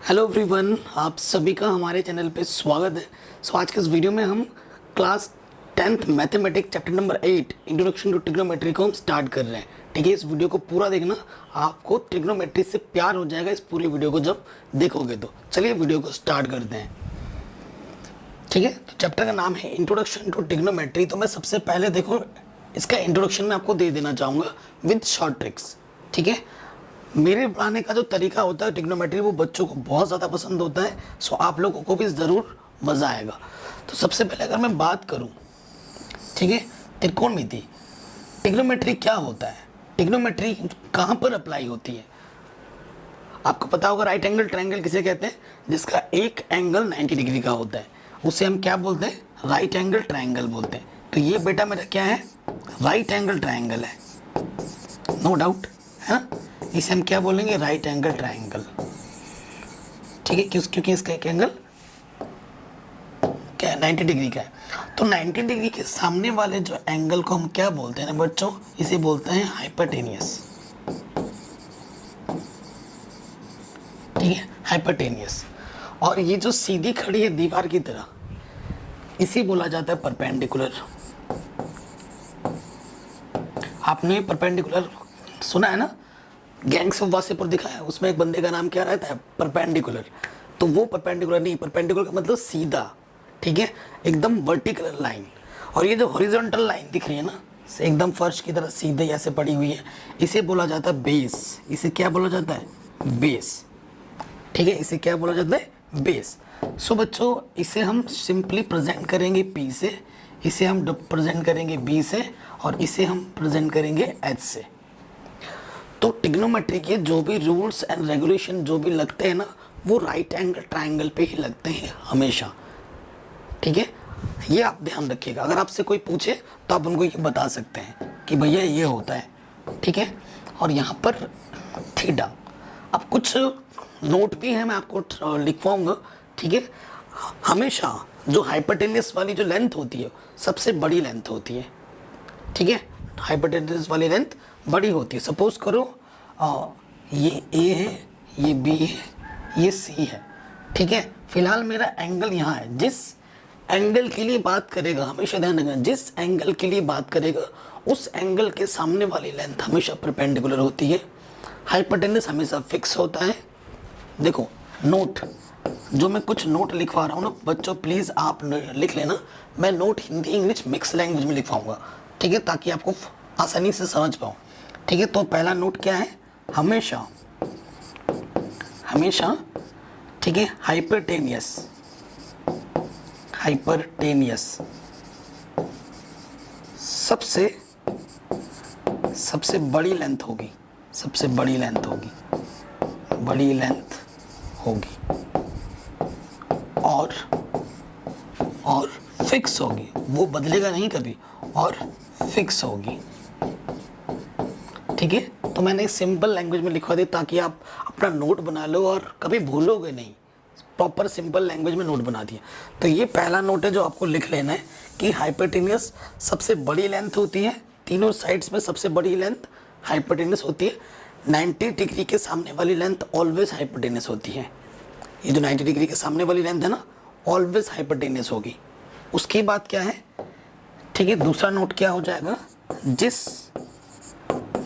Hello everyone, आप सभी का हमारे चैनल पे स्वागत है। आज के इस वीडियो में हम class 10th mathematics chapter number 8 introduction to trigonometry को हम स्टार्ट कर रहे हैं। ठीक है, इस वीडियो को पूरा देखना, आपको ट्रिग्नोमेट्री से प्यार हो जाएगा इस पूरे वीडियो को जब देखोगे तो। चलिए वीडियो को स्टार्ट करते हैं। ठीक है, तो चैप्टर का नाम है इंट्रोडक्शन टू ट्रिग्नोमेट्री। तो मैं सबसे पहले देखो इसका इंट्रोडक्शन मैं आपको दे देना चाहूँगा विद शॉर्ट ट्रिक्स। ठीक है, मेरे पढ़ाने का जो तरीका होता है ट्रिग्नोमेट्री वो बच्चों को बहुत ज़्यादा पसंद होता है। सो आप लोगों को भी ज़रूर मज़ा आएगा। तो सबसे पहले अगर मैं बात करूं, ठीक है, त्रिकोणमिति ट्रिग्नोमेट्री क्या होता है, ट्रिग्नोमेट्री कहाँ पर अप्लाई होती है। आपको पता होगा राइट एंगल ट्रायंगल किसे कहते हैं, जिसका एक एंगल 90 डिग्री का होता है, उसे हम क्या बोलते हैं, राइट एंगल ट्रायंगल बोलते हैं। तो ये बेटा मेरा क्या है, राइट एंगल ट्रायंगल है, नो डाउट है। इसे हम क्या बोलेंगे, राइट एंगल ट्रायंगल। ठीक है, क्योंकि इसका एक एंगल क्या है, 90 डिग्री का है। तो 90 डिग्री के सामने वाले जो एंगल को हम क्या बोलते हैं ना बच्चों, इसे बोलते हैं हाइपोटेनियस। ठीक है, हाइपोटेनियस। और ये जो सीधी खड़ी है दीवार की तरह, इसे बोला जाता है परपेंडिकुलर। आपने परपेंडिकुलर सुना है ना, गैंग्स ऑफ वासेपुर दिखा है, उसमें एक बंदे का नाम क्या रहता है, परपेंडिकुलर। तो वो परपेंडिकुलर नहीं, परपेंडिकुलर का मतलब सीधा। ठीक है, एकदम वर्टिकल लाइन। और ये जो हॉरिजॉन्टल लाइन दिख रही है ना, एकदम फर्श की तरह सीधे ऐसे पड़ी हुई है, इसे बोला जाता है बेस। इसे क्या बोला जाता है, बेस। ठीक है, इसे क्या बोला जाता है, बेस। सो बच्चों, इसे हम सिंपली प्रेजेंट करेंगे P से, इसे हम प्रेजेंट करेंगे B से, और इसे हम प्रेजेंट करेंगे H से। तो ट्रिग्नोमेट्री के जो भी रूल्स एंड रेगुलेशन जो भी लगते हैं ना, वो राइट एंगल ट्रायंगल पे ही लगते हैं हमेशा। ठीक है, ये आप ध्यान रखिएगा। अगर आपसे कोई पूछे तो आप उनको ये बता सकते हैं कि भैया ये होता है। ठीक है, और यहाँ पर थीटा। अब कुछ नोट भी है, मैं आपको लिखवाऊंगा। ठीक है, हमेशा जो हाइपोटेनियस वाली जो लेंथ होती है सबसे बड़ी लेंथ होती है। ठीक है, हाइपोटेनियस वाली लेंथ बड़ी होती है। सपोज करो ये A है, ये B है, ये C है। ठीक है, फिलहाल मेरा एंगल यहाँ है। जिस एंगल के लिए बात करेगा, हमेशा ध्यान रखना, जिस एंगल के लिए बात करेगा उस एंगल के सामने वाली लेंथ हमेशा परपेंडिकुलर होती है। हाइपोटेनस हमेशा फिक्स होता है। देखो नोट, जो मैं कुछ नोट लिखवा रहा हूँ ना बच्चों, प्लीज़ आप लिख लेना। मैं note Hindi English mix language में लिखवाऊंगा। ठीक है, ताकि आपको आसानी से समझ पाओ। ठीक है, तो पहला नोट क्या है, हमेशा हमेशा, ठीक है, हाइपोटेनियस सबसे बड़ी लेंथ होगी, सबसे बड़ी लेंथ होगी, बड़ी लेंथ होगी, और फिक्स होगी, वो बदलेगा नहीं कभी, और फिक्स होगी। ठीक है, तो मैंने एक सिंपल लैंग्वेज में लिखवा दी ताकि आप अपना नोट बना लो और कभी भूलोगे नहीं। प्रॉपर सिंपल लैंग्वेज में नोट बना दिया। तो ये पहला नोट है जो आपको लिख लेना है कि हाइपोटेनियस सबसे बड़ी लेंथ होती है, तीनों साइड्स में सबसे बड़ी लेंथ हाइपोटेनियस होती है। 90 डिग्री के सामने वाली लेंथ ऑलवेज हाइपोटेनियस होती है। ये जो 90 डिग्री के सामने वाली लेंथ है ना, ऑलवेज हाइपोटेनियस होगी। उसकी बात क्या है, ठीक है, दूसरा नोट क्या हो जाएगा,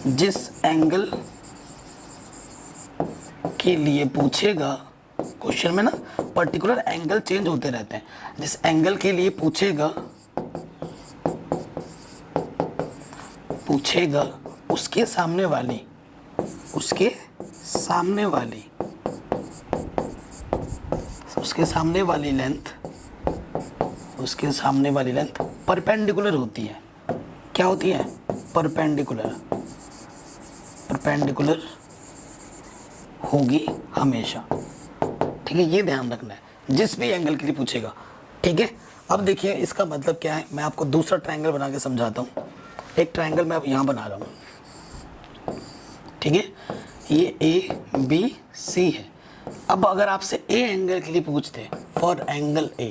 जिस एंगल के लिए पूछेगा क्वेश्चन में ना, पर्टिकुलर एंगल चेंज होते रहते हैं। जिस एंगल के लिए पूछेगा उसके सामने वाली लेंथ परपेंडिकुलर होती है। क्या होती है, परपेंडिकुलर होगी हमेशा। ठीक है, ये ध्यान रखना है जिस भी एंगल के लिए पूछेगा। ठीक है, अब देखिए इसका मतलब क्या है, मैं आपको दूसरा ट्रायंगल बना के समझाता हूँ। एक ट्रायंगल मैं अब यहाँ बना रहा हूँ। ठीक है, ये ABC है। अब अगर आपसे A एंगल के लिए पूछते, फॉर एंगल A,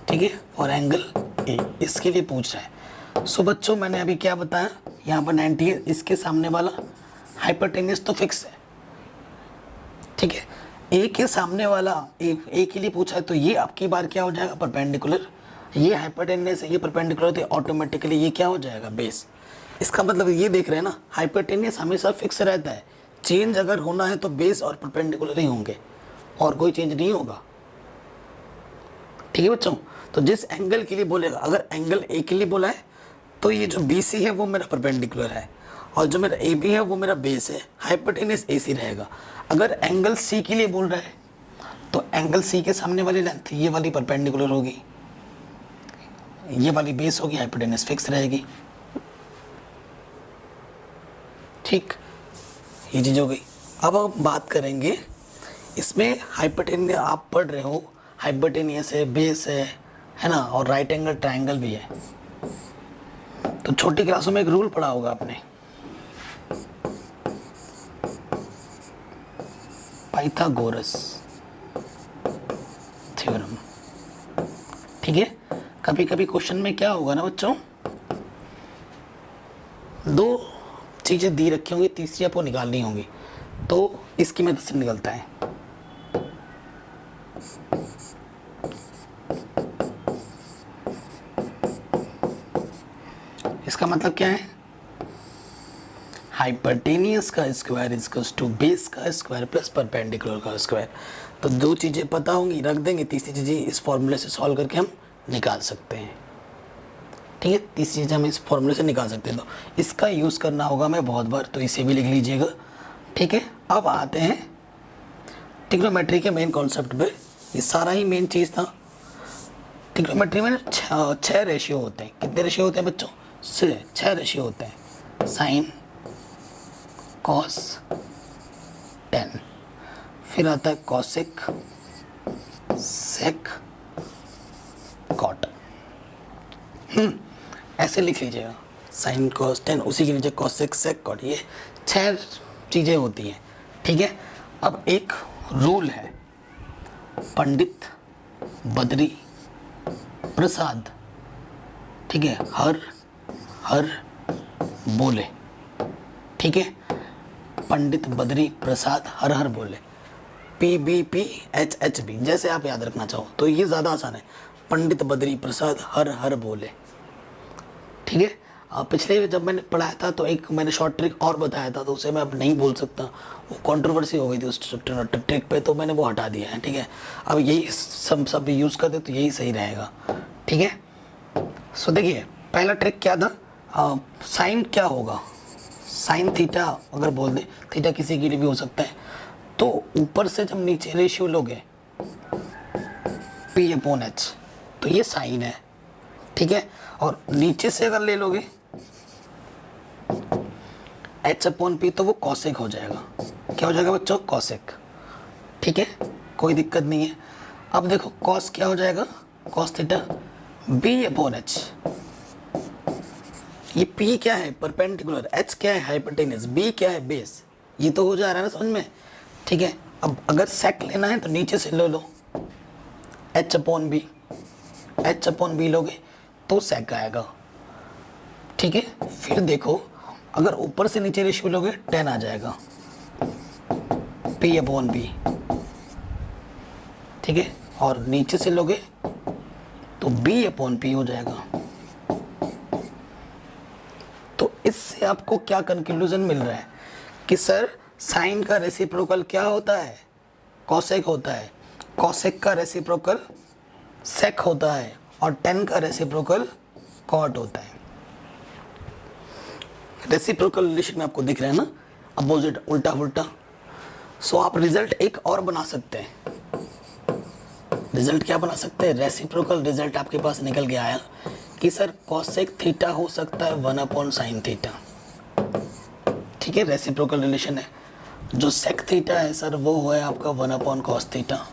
ठीक है, फॉर एंगल A इसके लिए पूछ रहा है। सो बच्चों मैंने अभी क्या बताया, यहाँ पर 90 है, इसके सामने वाला हाइपोटेन्यूस तो फिक्स है। ठीक है, ए के सामने वाला ए के लिए पूछा है तो ये आपकी बार क्या हो जाएगा, परपेंडिकुलर। ये हाइपोटेनियस है, ये परपेंडिकुलर, तो ऑटोमेटिकली ये क्या हो जाएगा, बेस। इसका मतलब ये देख रहे हैं ना, हाइपोटेनियस हमेशा फिक्स रहता है, चेंज अगर होना है तो बेस और परपेंडिकुलर ही होंगे और कोई चेंज नहीं होगा। ठीक है बच्चों, तो जिस एंगल के लिए बोलेगा, अगर एंगल ए के लिए बोला है तो ये जो बी सी है वो मेरा परपेंडिकुलर है और जो मेरा ए बी है वो मेरा बेस है, हाइपोटेनियस ए सी रहेगा। अगर एंगल सी के लिए बोल रहा है तो एंगल सी के सामने वाली लेंथ ये वाली परपेंडिकुलर होगी, ये वाली बेस होगी, हाइपोटेनियस फिक्स रहेगी। ठीक, ये चीज़ हो गई। अब हम बात करेंगे इसमें, हाइपोटेनियस आप पढ़ रहे हो, हाइपोटेनियस है, बेस है ना, और राइट एंगल ट्रायंगल भी है। तो छोटी क्लासों में एक रूल पढ़ा होगा आपने, पाइथागोरस थ्योरम। ठीक है, कभी कभी क्वेश्चन में क्या होगा ना बच्चों, दो चीजें दी रखी होंगी, तीसरी आपको निकालनी होगी, तो इसकी मदद से निकलता है। इसका मतलब क्या है, हाइपोटेनियस का स्क्वायर इक्वल्स टू बेस का स्क्वायर प्लस परपेंडिकुलर का स्क्वायर। तो दो चीज़ें पता होंगी, रख देंगे, तीसरी चीज़ें इस फॉर्मूले से सॉल्व करके हम निकाल सकते हैं। ठीक है, तीसरी चीज़ हम इस फॉर्मूले से निकाल सकते हैं, तो इसका यूज़ करना होगा मैं बहुत बार, तो इसे भी लिख लीजिएगा। ठीक है, अब आते हैं ट्रिग्नोमेट्री के मेन कॉन्सेप्ट पे। ये सारा ही मेन चीज़ था। ट्रिग्नोमेट्री में 6 रेशियो होते हैं। कितने रेशियो होते हैं बच्चों, 6 रेशियो होते हैं, साइन, कॉस, टेन, फिर आता है कॉसेक, सेक, कॉट। ऐसे लिख लीजिएगा, साइन, कॉस, टेन, उसी के नीचे कॉसेक, सेक, कॉट, ये 6 चीज़ें होती हैं। ठीक है, अब एक रूल है, पंडित बद्री प्रसाद, ठीक है, हर बोले। ठीक है, पंडित बद्री प्रसाद हर बोले, PBPHHB, जैसे आप याद रखना चाहो तो ये ज़्यादा आसान है, पंडित बद्री प्रसाद हर बोले। ठीक है, पिछले जब मैंने पढ़ाया था तो एक मैंने शॉर्ट ट्रिक और बताया था, तो उसे मैं अब नहीं बोल सकता, वो कंट्रोवर्सी हो गई थी उस ट्रिक पे, तो मैंने वो हटा दिया है। ठीक है, अब यही सब यूज़ करते तो यही सही रहेगा। ठीक है, सो देखिए पहला ट्रिक क्या था, साइन क्या होगा, साइन थीटा अगर बोल दे, थीटा किसी के लिए भी हो सकता है, तो ऊपर से जब नीचे रेशियो लोगे P/H, तो ये साइन है। ठीक है, और नीचे से अगर ले लोगे H/P, तो वो कॉसेक हो जाएगा। क्या हो जाएगा बच्चों, कॉसेक। ठीक है, कोई दिक्कत नहीं है। अब देखो कॉस क्या हो जाएगा, कॉस थीटा, B/H। ये P क्या है, परपेंडिकुलर, H क्या है, हाइपोटेनियस, B क्या है, बेस। ये तो हो जा रहा है ना समझ में। ठीक है, अब अगर सेक लेना है तो नीचे से ले लो H/B, H/B लोगे तो सेक आएगा। ठीक है, फिर देखो अगर ऊपर से नीचे रेशियो लोगे 10 आ जाएगा, P/B। ठीक है, और नीचे से लोगे तो B/P हो जाएगा। तो इससे आपको क्या कंक्लूजन मिल रहा है कि सर साइन का रेसिप्रोकल क्या होता है, कॉसेक होता है, कॉसेक का रेसिप्रोकल सेक होता है, और टेन का रेसिप्रोकल कॉट होता है। रेसिप्रोकल रिलेशन में आपको दिख रहा है ना, अपोजिट, उल्टा उल्टा। सो आप रिजल्ट एक और बना सकते हैं। रिजल्ट क्या बना सकते हैं, रेसिप्रोकल रिजल्ट आपके पास निकल के आया कि सर कॉसेक थीटा हो सकता है 1/sin थीटा। ठीक है, रेसिप्रोकल रिलेशन है। जो सेक थीटा है सर वो है आपका 1/cos थीटा,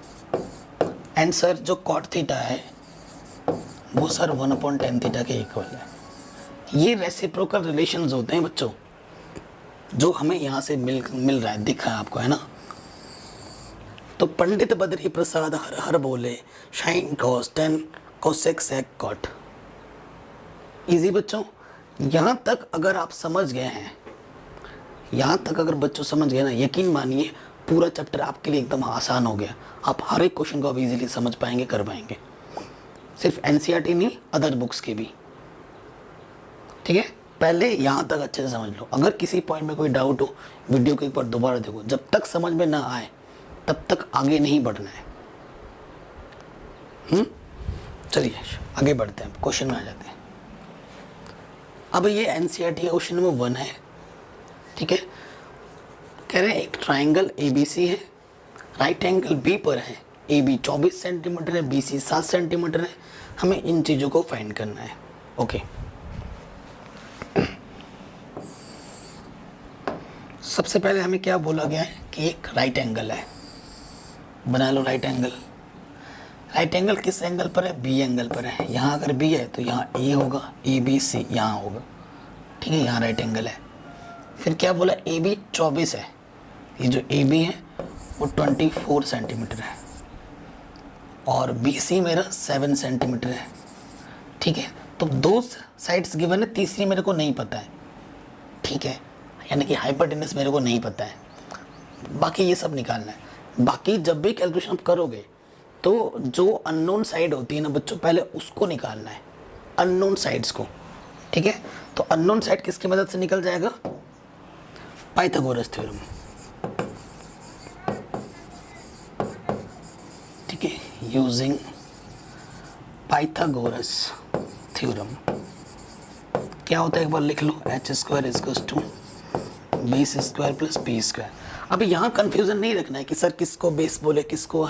एंड सर जो कॉट थीटा है वो सर 1/tan थीटा के इक्वल है। ये रेसिप्रोकल रिलेशंस होते हैं बच्चों, जो हमें यहाँ से मिल रहा है, दिख रहा है आपको, है ना। तो पंडित बद्री प्रसाद हर बोले, sine cos tan cosec sec cot. Easy बच्चों, यहाँ तक अगर आप समझ गए हैं, यहाँ तक अगर बच्चों समझ गए ना, यकीन मानिए पूरा चैप्टर आपके लिए एकदम आसान हो गया। आप हर एक क्वेश्चन को आप इजीली समझ पाएंगे, कर पाएंगे। सिर्फ एनसीईआरटी नहीं, अदर बुक्स के भी। ठीक है, पहले यहाँ तक अच्छे से समझ लो। अगर किसी पॉइंट में कोई डाउट हो, वीडियो को एक बार दोबारा देखो। जब तक समझ में ना आए तब तक आगे नहीं बढ़ना है। चलिए आगे बढ़ते हैं, क्वेश्चन में आ जाते हैं। अब ये एनसीईआरटी का क्वेश्चन नंबर 1 है। ठीक है, कह रहे हैं एक ट्राइंगल एबीसी है, राइट एंगल बी पर है, ए बी 24 सेंटीमीटर है, बी सी 7 सेंटीमीटर है, हमें इन चीज़ों को फाइंड करना है। ओके, सबसे पहले हमें क्या बोला गया है कि एक राइट एंगल है, बना लो राइट एंगल। राइट एंगल किस एंगल पर है? बी एंगल पर है। यहाँ अगर बी है तो यहाँ ए होगा, ए बी सी यहाँ होगा। ठीक है, यहाँ राइट एंगल है। फिर क्या बोला? ए बी 24 है, ये जो ए बी है वो 24 सेंटीमीटर है, और बी सी मेरा 7 सेंटीमीटर है। ठीक है, तो 2 साइड्स गिवन है, तीसरी मेरे को नहीं पता है। ठीक है, यानी कि हाइपोटेनस मेरे को नहीं पता है, बाकी ये सब निकालना है। बाकी जब भी कैलकुलेशन आप करोगे तो जो अननोन साइड होती है ना बच्चों, पहले उसको निकालना है, अननोन साइड्स को। ठीक है, तो अननोन साइड किसकी मदद से निकल जाएगा? Pythagoras theorem. ठीक है, यूजिंग पाइथागोरस थ्योरम क्या होता है एक बार लिख लो। h² equals to base square plus P square. अभी यहाँ कंफ्यूजन नहीं रखना है कि सर किसको बेस बोले, किसको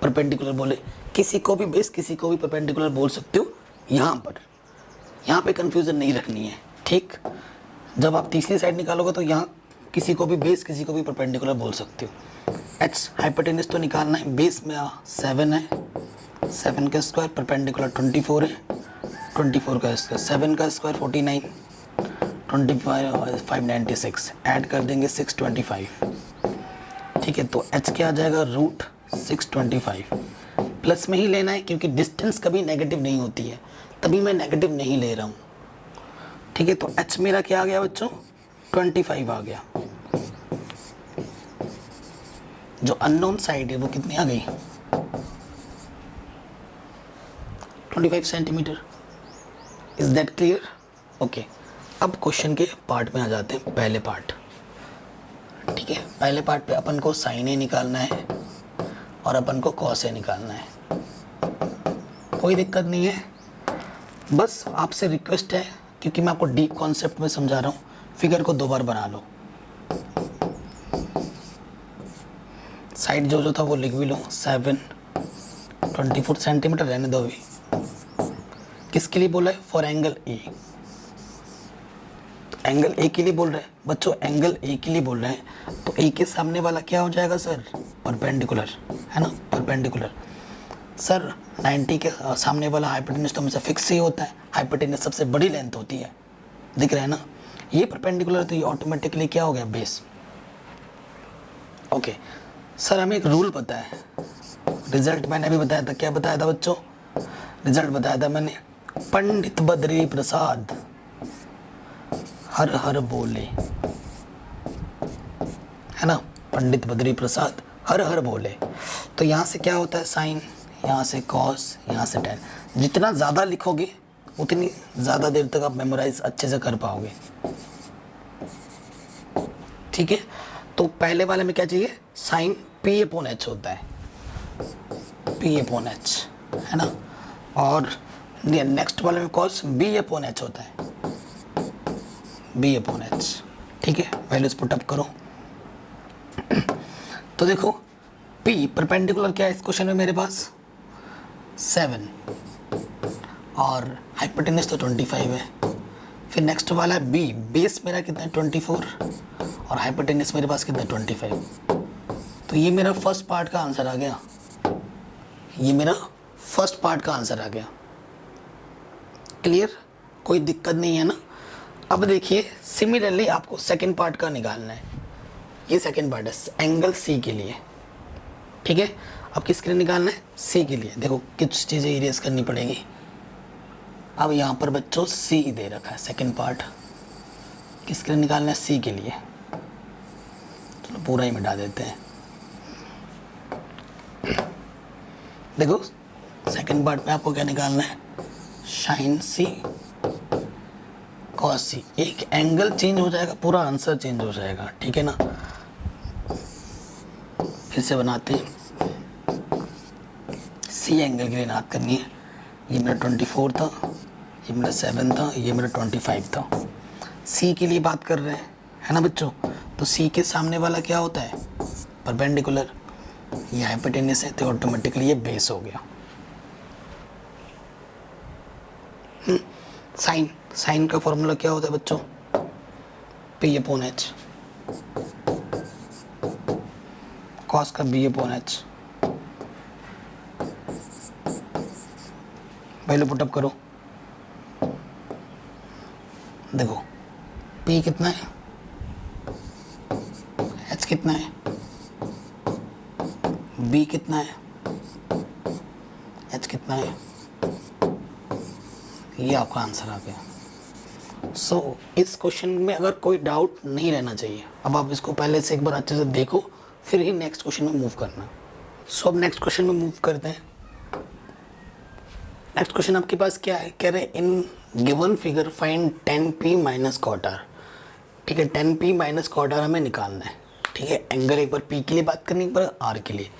परपेंडिकुलर बोले। किसी को भी बेस, किसी को भी परपेंडिकुलर बोल सकते हो। यहाँ पे कंफ्यूजन नहीं रखनी है। ठीक, जब आप तीसरी साइड निकालोगे तो यहाँ किसी को भी बेस, किसी को भी परपेंडिकुलर बोल सकते हो। h हाइपोटेनस तो निकालना है, बेस में 7 है, 7 का स्क्वायर, परपेंडिकुलर 24 है, 24 का स्क्वायर, 7 का स्क्वायर 49, 25 596, ऐड कर देंगे 625। ठीक है, तो h क्या आ जाएगा? √625। प्लस में ही लेना है क्योंकि डिस्टेंस कभी नेगेटिव नहीं होती है, तभी मैं नेगेटिव नहीं ले रहा हूँ। ठीक है, तो h मेरा क्या आ गया बच्चों? 25 आ गया। जो अननोन साइड है वो कितनी आ गई? 25 centimetre. Is that clear? Okay, अब क्वेश्चन के पार्ट में आ जाते हैं, पहले पार्ट। ठीक है, पहले पार्ट पे अपन को साइन ए निकालना है और अपन को कॉस ए निकालना है। कोई दिक्कत नहीं है, बस आपसे रिक्वेस्ट है, क्योंकि मैं आपको डीप कॉन्सेप्ट में समझा रहा हूँ, फिगर को 2 बार बना लो। साइड जो था वो लिख भी लो। 7 24 सेंटीमीटर रहने दो अभी। किसके लिए बोला है? For angle A. Angle A के लिए बोल रहे हैं बच्चों, एंगल ए के लिए बोल रहे हैं, तो ए के सामने वाला क्या हो जाएगा सर? परपेंडिकुलर, है ना, परपेंडिकुलर। सर 90 के सामने वाला हाइपोटेनस तो हमेशा फिक्स ही होता है, हाइपोटेनस सबसे बड़ी लेंथ होती है, दिख रहा है ना। ये परपेंडिकुलर, तो ये ऑटोमेटिकली क्या हो गया? बेस। ओके सर, हमें एक रूल पता है, रिजल्ट मैंने अभी बताया था। क्या बताया था बच्चों? रिजल्ट बताया था मैंने, पंडित बद्री प्रसाद हर हर बोले, है ना, पंडित बद्री प्रसाद हर हर बोले। तो यहाँ से क्या होता है? साइन, यहाँ से कॉस, यहाँ से टेन। जितना ज़्यादा लिखोगे उतनी ज़्यादा देर तक आप मेमोराइज अच्छे से कर पाओगे। ठीक है, तो पहले वाले में क्या चाहिए? साइन P/H होता है, P/H, है ना, और नेक्स्ट वाले में कॉस B/H होता है, B/H। ठीक है, वैल्यूज पुटअप करो। तो देखो P परपेंडिकुलर क्या है इस क्वेश्चन में मेरे पास? 7, और हाइपोटेनस तो 25 है। फिर नेक्स्ट वाला है B, बेस मेरा कितना है? 24, और हाइपोटेनस मेरे पास कितना? 25। तो ये मेरा फर्स्ट पार्ट का आंसर आ गया, ये मेरा फर्स्ट पार्ट का आंसर आ गया। क्लियर? कोई दिक्कत नहीं है ना। अब देखिए सिमिलरली आपको सेकंड पार्ट का निकालना है। ये सेकंड पार्ट है एंगल सी के लिए। ठीक है, अब किसके लिए निकालना है? सी के लिए। देखो कुछ चीज़ें इरेज करनी पड़ेगी। अब यहाँ पर बच्चों सी दे रखा है, सेकंड पार्ट किसके लिए निकालना है? सी के लिए। चलो पूरा ही मिटा देते हैं। देखो सेकंड पार्ट में आपको क्या निकालना है, साइन सी कॉस सी। एक एंगल चेंज हो जाएगा, पूरा आंसर चेंज हो जाएगा, ठीक है ना। फिर से बनाते हैं, सी एंगल के लिए याद करनी है। ये मेरा 24 था, ये मेरा 7 था, ये मेरा 25 था। सी के लिए बात कर रहे हैं, है ना बच्चों। तो सी के सामने वाला क्या होता है, परपेंडिकुलर। ये हाइपोटेन्यूस है तो ऑटोमेटिकली ये बेस हो गया। साइन का फॉर्मूला क्या होता है बच्चों, पी अपॉन एच, कॉस का बी अपॉन एच। पहले पुटअप करो, देखो पी कितना है, एच कितना है, बी कितना है, एच कितना है, ये आपका आंसर आ गया। सो इस क्वेश्चन में अगर कोई डाउट नहीं रहना चाहिए। अब आप इसको पहले से एक बार अच्छे से देखो, फिर ही नेक्स्ट क्वेश्चन में मूव करना। सो अब नेक्स्ट क्वेश्चन में मूव करते हैं। नेक्स्ट क्वेश्चन आपके पास क्या है, कह रहे in given figure find 10p minus cot R. ठीक है, 10p माइनस कॉट आर हमें निकालना है। ठीक है, एंगल एक बार p के लिए बात करनी, एक बार r के लिए।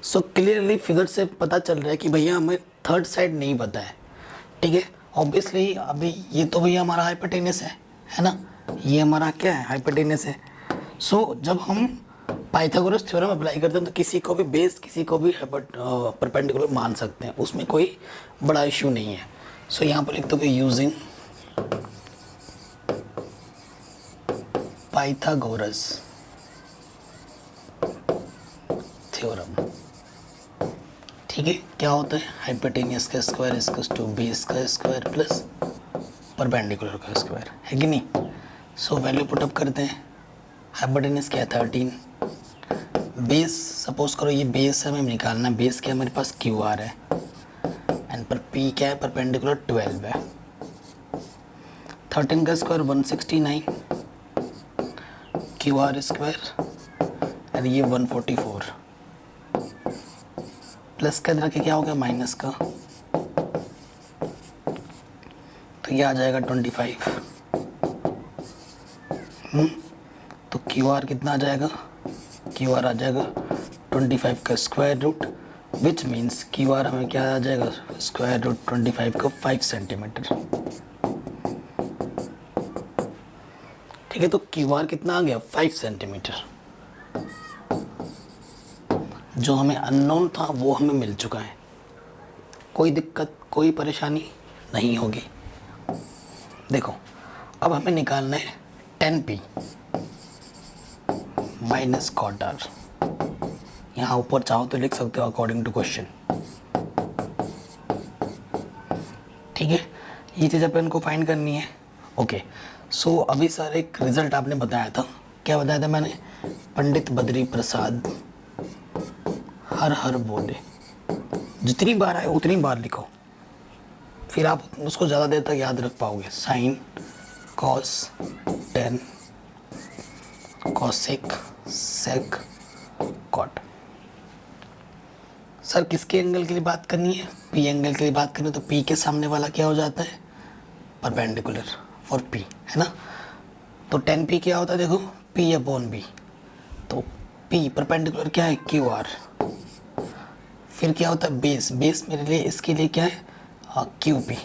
सो क्लियरली फिगर से पता चल रहा है कि भैया हमें थर्ड साइड नहीं पता है। ठीक है, ऑब्वियसली अभी ये तो भैया हमारा हाइपोटेनस है ना, ये हमारा क्या है, हाइपोटेनस है। सो जब हम पाइथागोरस थ्योरम अप्लाई करते हैं तो किसी को भी बेस, किसी को भी परपेंडिकुलर मान सकते हैं, उसमें कोई बड़ा इश्यू नहीं है। सो यहाँ पर लिख दोगे यूजिंग पाइथागोरस थ्योरम। ठीक है, क्या होता है, हाइपोटेनियस का स्क्वायर इक्वल्स टू बेस का स्क्वायर प्लस परपेंडिकुलर का स्क्वायर, है कि नहीं। सो वैल्यू पुटअप करते हैं। हाइपोटेनियस क्या है 13, बेस सपोज करो ये बेस है, हमें निकालना है। बेस क्या है मेरे पास, क्यू आर है, एंड पर पी क्या है, परपेंडिकुलर 12 है। 13 का स्क्वायर 169, क्यू आर स्क्वायर, और ये 144 प्लस का इधर के क्या हो गया, माइनस का, तो ये आ जाएगा 25। तो क्यू आर कितना आ जाएगा, क्यू आर आ जाएगा 25 का square root, which means Q R हमें क्या आ जाएगा, स्क्वायर रूट 25 का 5 सेंटीमीटर। ठीक है, तो क्यू आर कितना आ गया, 5 सेंटीमीटर। जो हमें अननोन था वो हमें मिल चुका है, कोई दिक्कत, कोई परेशानी नहीं होगी। देखो अब हमें निकालना है 10p माइनस कॉट आर। यहाँ ऊपर चाहो तो लिख सकते हो अकॉर्डिंग टू क्वेश्चन। ठीक है, ये चीज़ अपन को फाइंड करनी है। ओके, सो अभी सर एक रिजल्ट आपने बताया था, क्या बताया था मैंने, पंडित बद्री प्रसाद हर हर बोले। जितनी बार आए उतनी बार लिखो, फिर आप उसको ज़्यादा देर तक याद रख पाओगे। Sine cos ten cosec sec cot. Sir किसके एंगल के लिए बात करनी है, पी एंगल के लिए बात करनी है, तो पी के सामने वाला क्या हो जाता है, परपेंडिकुलर फॉर पी, है ना। तो 10p क्या होता है, देखो p अपॉन बी, तो p परपेंडिकुलर क्या है, क्यू आर। फिर क्या होता है बेस, बेस मेरे लिए इसके लिए क्या है, क्यू पी।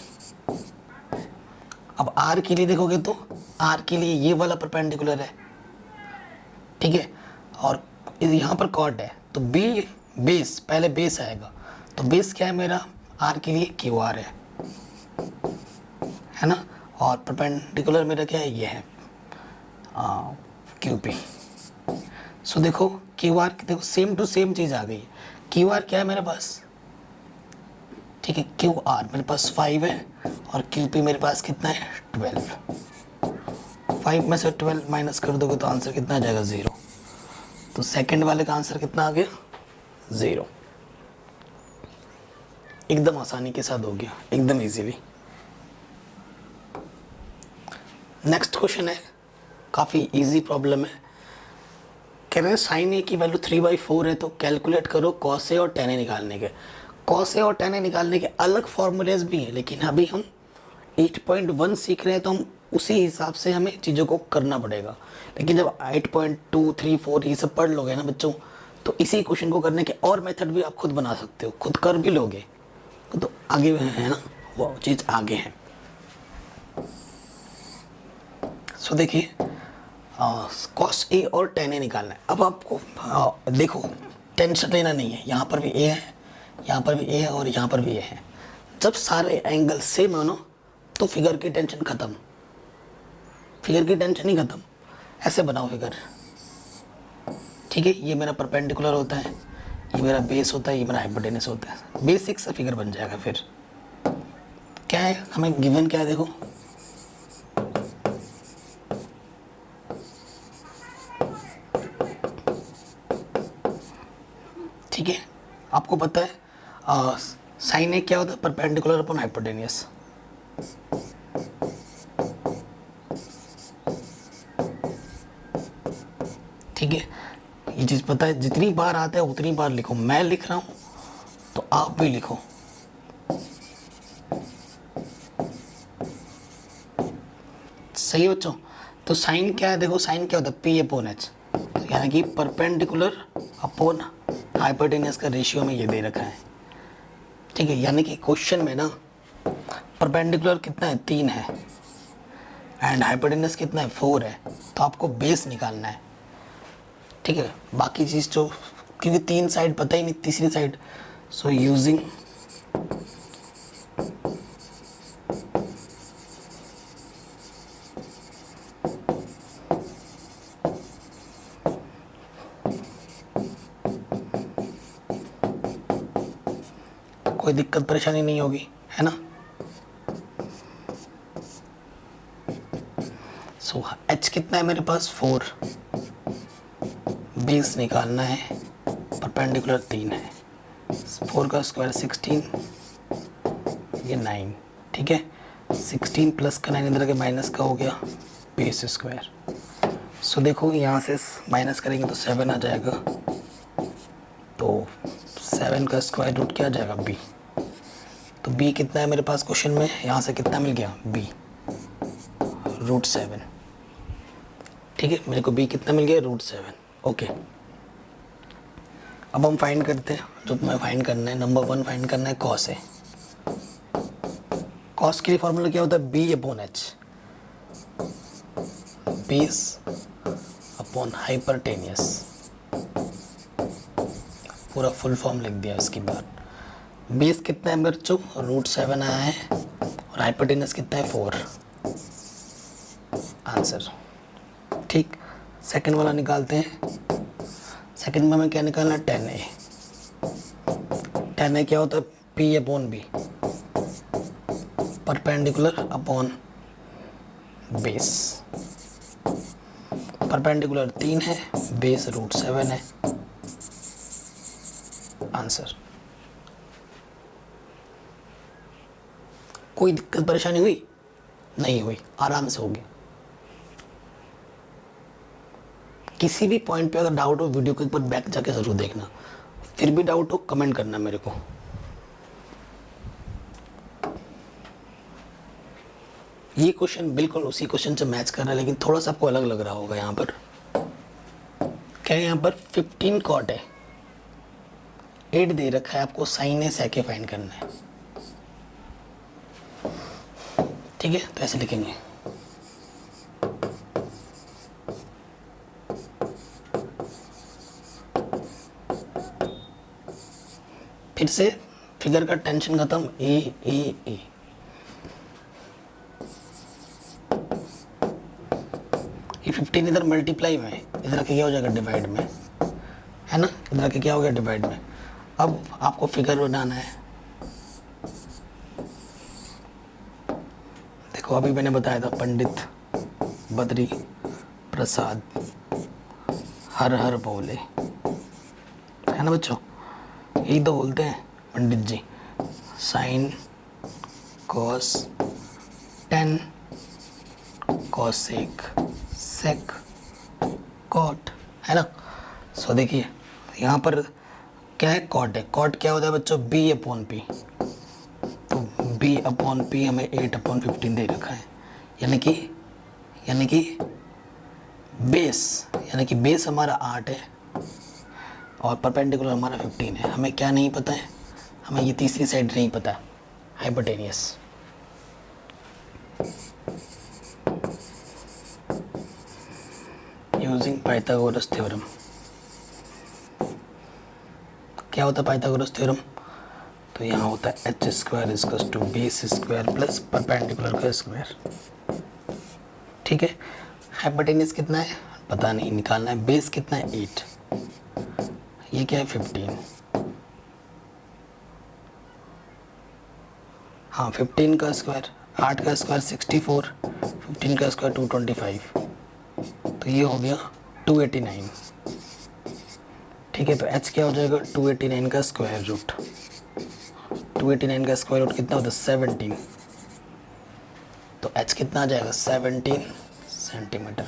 अब आर के लिए देखोगे तो आर के लिए ये वाला परपेंडिकुलर है, ठीक है, और यहाँ पर कॉट है, तो बी बेस, पहले बेस आएगा, तो बेस क्या है मेरा, आर के लिए क्यू आर है ना, और परपेंडिकुलर मेरा क्या है, ये है क्यू पी। सो देखो क्यू आर, देखो सेम टू सेम चीज़ आ गई। क्यू आर क्या है मेरे पास, ठीक है, क्यू आर मेरे पास 5 है, और क्यू पी मेरे पास कितना है 12। 5 में से 12 माइनस कर दोगे तो आंसर कितना आ जाएगा 0। तो सेकंड वाले का आंसर कितना आ गया 0। एकदम आसानी के साथ हो गया, एकदम इजीली। नेक्स्ट क्वेश्चन है, काफ़ी इजी प्रॉब्लम है। कह रहे हैं साइन ए की वैल्यू 3/4 है, तो कैलकुलेट करो कॉस ए और टेन ए निकालने के। कॉस ए और टेन ए निकालने के अलग फॉर्मूलेज भी हैं, लेकिन अभी हम 8.1 सीख रहे हैं, तो हम उसी हिसाब से हमें चीज़ों को करना पड़ेगा। लेकिन जब 8.2, 3, 4 ये सब पढ़ लोगे ना बच्चों, तो इसी क्वेश्चन को करने के और मेथड भी आप खुद बना सकते हो, खुद कर भी लोगे तो आगे है ना, वो चीज़ आगे है। सो देखिए, कॉस ए और टेन ए निकालना है। अब आपको देखो, टेंशन लेना नहीं है, यहाँ पर भी ए है, यहाँ पर भी ए है और यहाँ पर भी ए है। जब सारे एंगल सेम हो ना, तो फिगर की टेंशन खत्म, फिगर की टेंशन ही खत्म। ऐसे बनाओ फिगर, ठीक है। ये मेरा परपेंडिकुलर होता है, ये मेरा बेस होता है, ये मेरा हाइपोटेनस होता है। बेसिक सा फिगर बन जाएगा। फिर क्या है, हमें गिवन क्या है, देखो ठीक है। आपको पता है साइन ए क्या होता है, परपेंडिकुलर अपॉन हाइपोटेनियस। ठीक है, ये चीज़ पता है, जितनी बार आता है उतनी बार लिखो। मैं लिख रहा हूँ तो आप भी लिखो। सही है बच्चों। तो साइन क्या है, देखो साइन क्या होता है, पी अपॉन एच, यानी कि परपेंडिकुलर अपॉन हाइपोटेनस का रेशियो में ये दे रखा है। ठीक है, यानी कि क्वेश्चन में ना परपेंडिकुलर कितना है, 3 है, एंड हाइपोटेनस कितना है, 4 है। तो आपको बेस निकालना है। ठीक है, बाकी चीज़ जो, क्योंकि 3 साइड पता ही नहीं, तीसरी साइड, सो यूजिंग कोई दिक्कत परेशानी नहीं होगी, है ना। सो एच कितना है मेरे पास, 4, बेस निकालना है, परपेंडिकुलर 3 है, 4 का स्क्वायर 16, ये 9। ठीक है, 16 प्लस का 9 इधर के माइनस का हो गया, बेस स्क्वायर। सो देखो यहाँ से माइनस करेंगे तो 7 आ जाएगा, तो 7 का स्क्वायर रूट क्या आ जाएगा, b। तो b कितना है मेरे पास क्वेश्चन में, यहाँ से कितना मिल गया, b √7। ठीक है, मेरे को b कितना मिल गया, √7। ओके, अब हम फाइंड करते हैं। जो तुम्हें फाइंड करना है, नंबर 1 फाइंड करना है कॉस है। कॉस के लिए फॉर्मूला क्या होता है, b upon H, base upon hypotenuse. पूरा फुल फॉर्म लिख दिया इसके बाद। बेस कितना है मेरे बच्चों, √7 आया है, और हाइपोटेनस कितना है, 4। आंसर। ठीक, सेकंड वाला निकालते हैं। सेकंड में हमें क्या निकालना है, 10a। 10a क्या होता है, p upon b, perpendicular upon base. Perpendicular 3 है, बेस √7 है। आंसर। कोई दिक्कत परेशानी हुई नहीं हुई, आराम से होगी। किसी भी पॉइंट पे अगर डाउट हो, वीडियो को एक बार बैक जाके जरूर देखना। फिर भी डाउट हो, कमेंट करना मेरे को। ये क्वेश्चन बिल्कुल उसी क्वेश्चन से मैच कर रहा है, लेकिन थोड़ा सा आपको अलग लग रहा होगा। यहाँ पर क्या है, यहाँ पर 15 कॉट है, 8 दे रखा है, आपको साइन ए सेक ए फाइंड करना है। ठीक है, तो ऐसे लिखेंगे। फिर से फिगर का टेंशन खत्म, ए ए ए। ये 15 इधर मल्टीप्लाई में, इधर के क्या हो जाएगा, डिवाइड में, है ना। इधर के क्या हो गया, डिवाइड में। अब आपको फिगर बनाना है। देखो, अभी मैंने बताया था, पंडित बद्री प्रसाद हर हर बोले, है ना बच्चों, यही तो बोलते हैं Pandit ji. Sine cos 10 cosec sec cot, है ना। सो देखिए यहाँ पर क्या है, कॉट है। कॉट क्या होता है बच्चों, बी अपॉन पी। तो बी अपॉन पी हमें 8/15 दे रखा है, यानी कि बेस हमारा 8 है और परपेंडिकुलर हमारा 15 है। हमें क्या नहीं पता है, हमें ये तीसरी साइड नहीं पता, हाइपोटेनियस। Using Pythagoras theorem. क्या होता है पाइथागोरस थ्योरम, तो यहाँ होता है H square equals to base square plus perpendicular का स्क्वायर। ठीक है, हाइपोटेनियस कितना है पता नहीं, निकालना है। बेस कितना है 8, ये क्या है 15। हाँ 15 का स्क्वायर, 8 का स्क्वायर 64, 15 का स्क्वायर 225, तो ये हो गया 289। ठीक है, तो h क्या हो जाएगा 289 का स्क्वायर रूट। 289 का स्क्वायर रूट कितना होता है 17, तो h कितना आ जाएगा 17 सेंटीमीटर।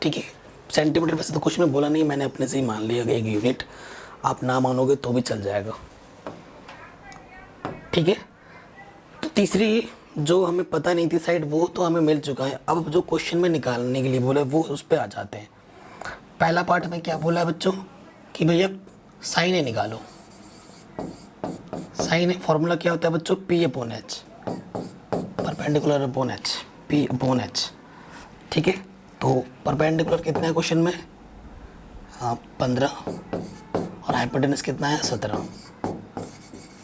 ठीक है, सेंटीमीटर वैसे तो कुछ में बोला नहीं, मैंने अपने से ही मान लिया एक यूनिट, आप ना मानोगे तो भी चल जाएगा। ठीक है, तो तीसरी जो हमें पता नहीं थी साइड वो तो हमें मिल चुका है। अब जो क्वेश्चन में निकालने के लिए बोला वो उस पर आ जाते हैं। पहला पार्ट में क्या बोला है बच्चों कि भैया साइन ए निकालो। साइन ए फॉर्मूला क्या होता है बच्चों, P upon H, perpendicular upon H, P upon H. ठीक है, तो परपेंडिकुलर कितना है क्वेश्चन में, 15 और हाइपोटेनस कितना है 17।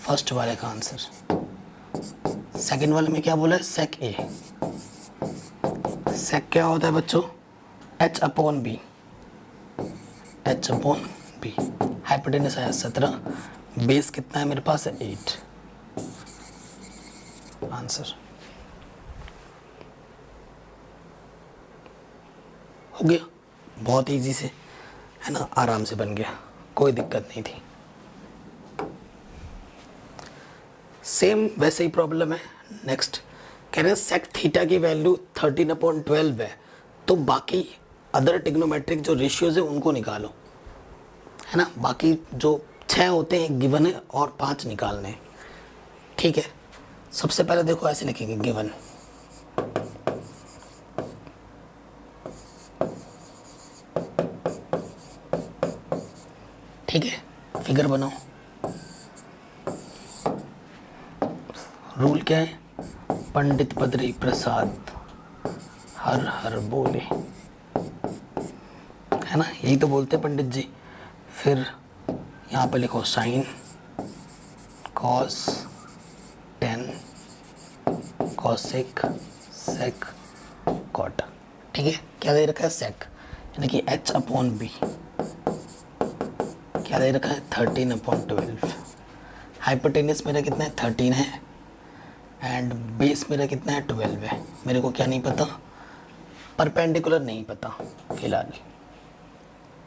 फर्स्ट वाले का आंसर। सेकंड वाले में क्या बोला है, सेक ए। सेक क्या होता है बच्चों, H upon B, H upon B. Hypotenuse आया 17, बेस कितना है मेरे पास है 8। आंसर हो गया, बहुत इजी से है ना, आराम से बन गया, कोई दिक्कत नहीं थी। सेम वैसे ही प्रॉब्लम है। नेक्स्ट कह रहे हैं सेक थीटा की वैल्यू 13/12 है, तो बाकी अदर टिग्नोमेट्रिक जो रेशियोज है उनको निकालो, है ना। बाकी जो 6 होते हैं गिवन है और 5 निकालने हैं। ठीक है, सबसे पहले देखो ऐसे लिखेंगे गिवन, ठीक है, फिगर बनाओ। रूल क्या है, पंडित बद्री प्रसाद हर हर बोले, है ना, यही तो बोलते हैं पंडित जी। फिर यहाँ पे लिखो sine cos 10 cosec sec cot. ठीक है, क्या दे रखा है सेक, यानी कि एच अपॉन बी क्या दे रखा है 13/12। हाइपोटेनस मेरा कितना है 13 है एंड बेस मेरा कितना है 12 है। मेरे को क्या नहीं पता, परपेंडिकुलर नहीं पता फिलहाल,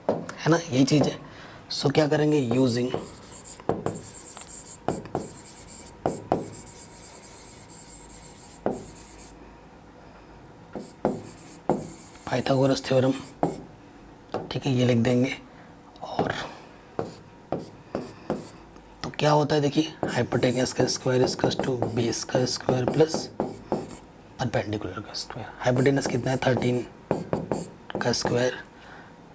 है ना, यही चीज़ है। सो क्या करेंगे, यूजिंग पाइथागोरस थ्योरम, ठीक है, ये लिख देंगे। और तो क्या होता है देखिए, हाइपोटेनस का स्क्वायर इक्वल्स टू बेस का स्क्वायर प्लस परपेंडिकुलर का स्क्वायर। हाइपोटेनस कितना है 13 का स्क्वायर,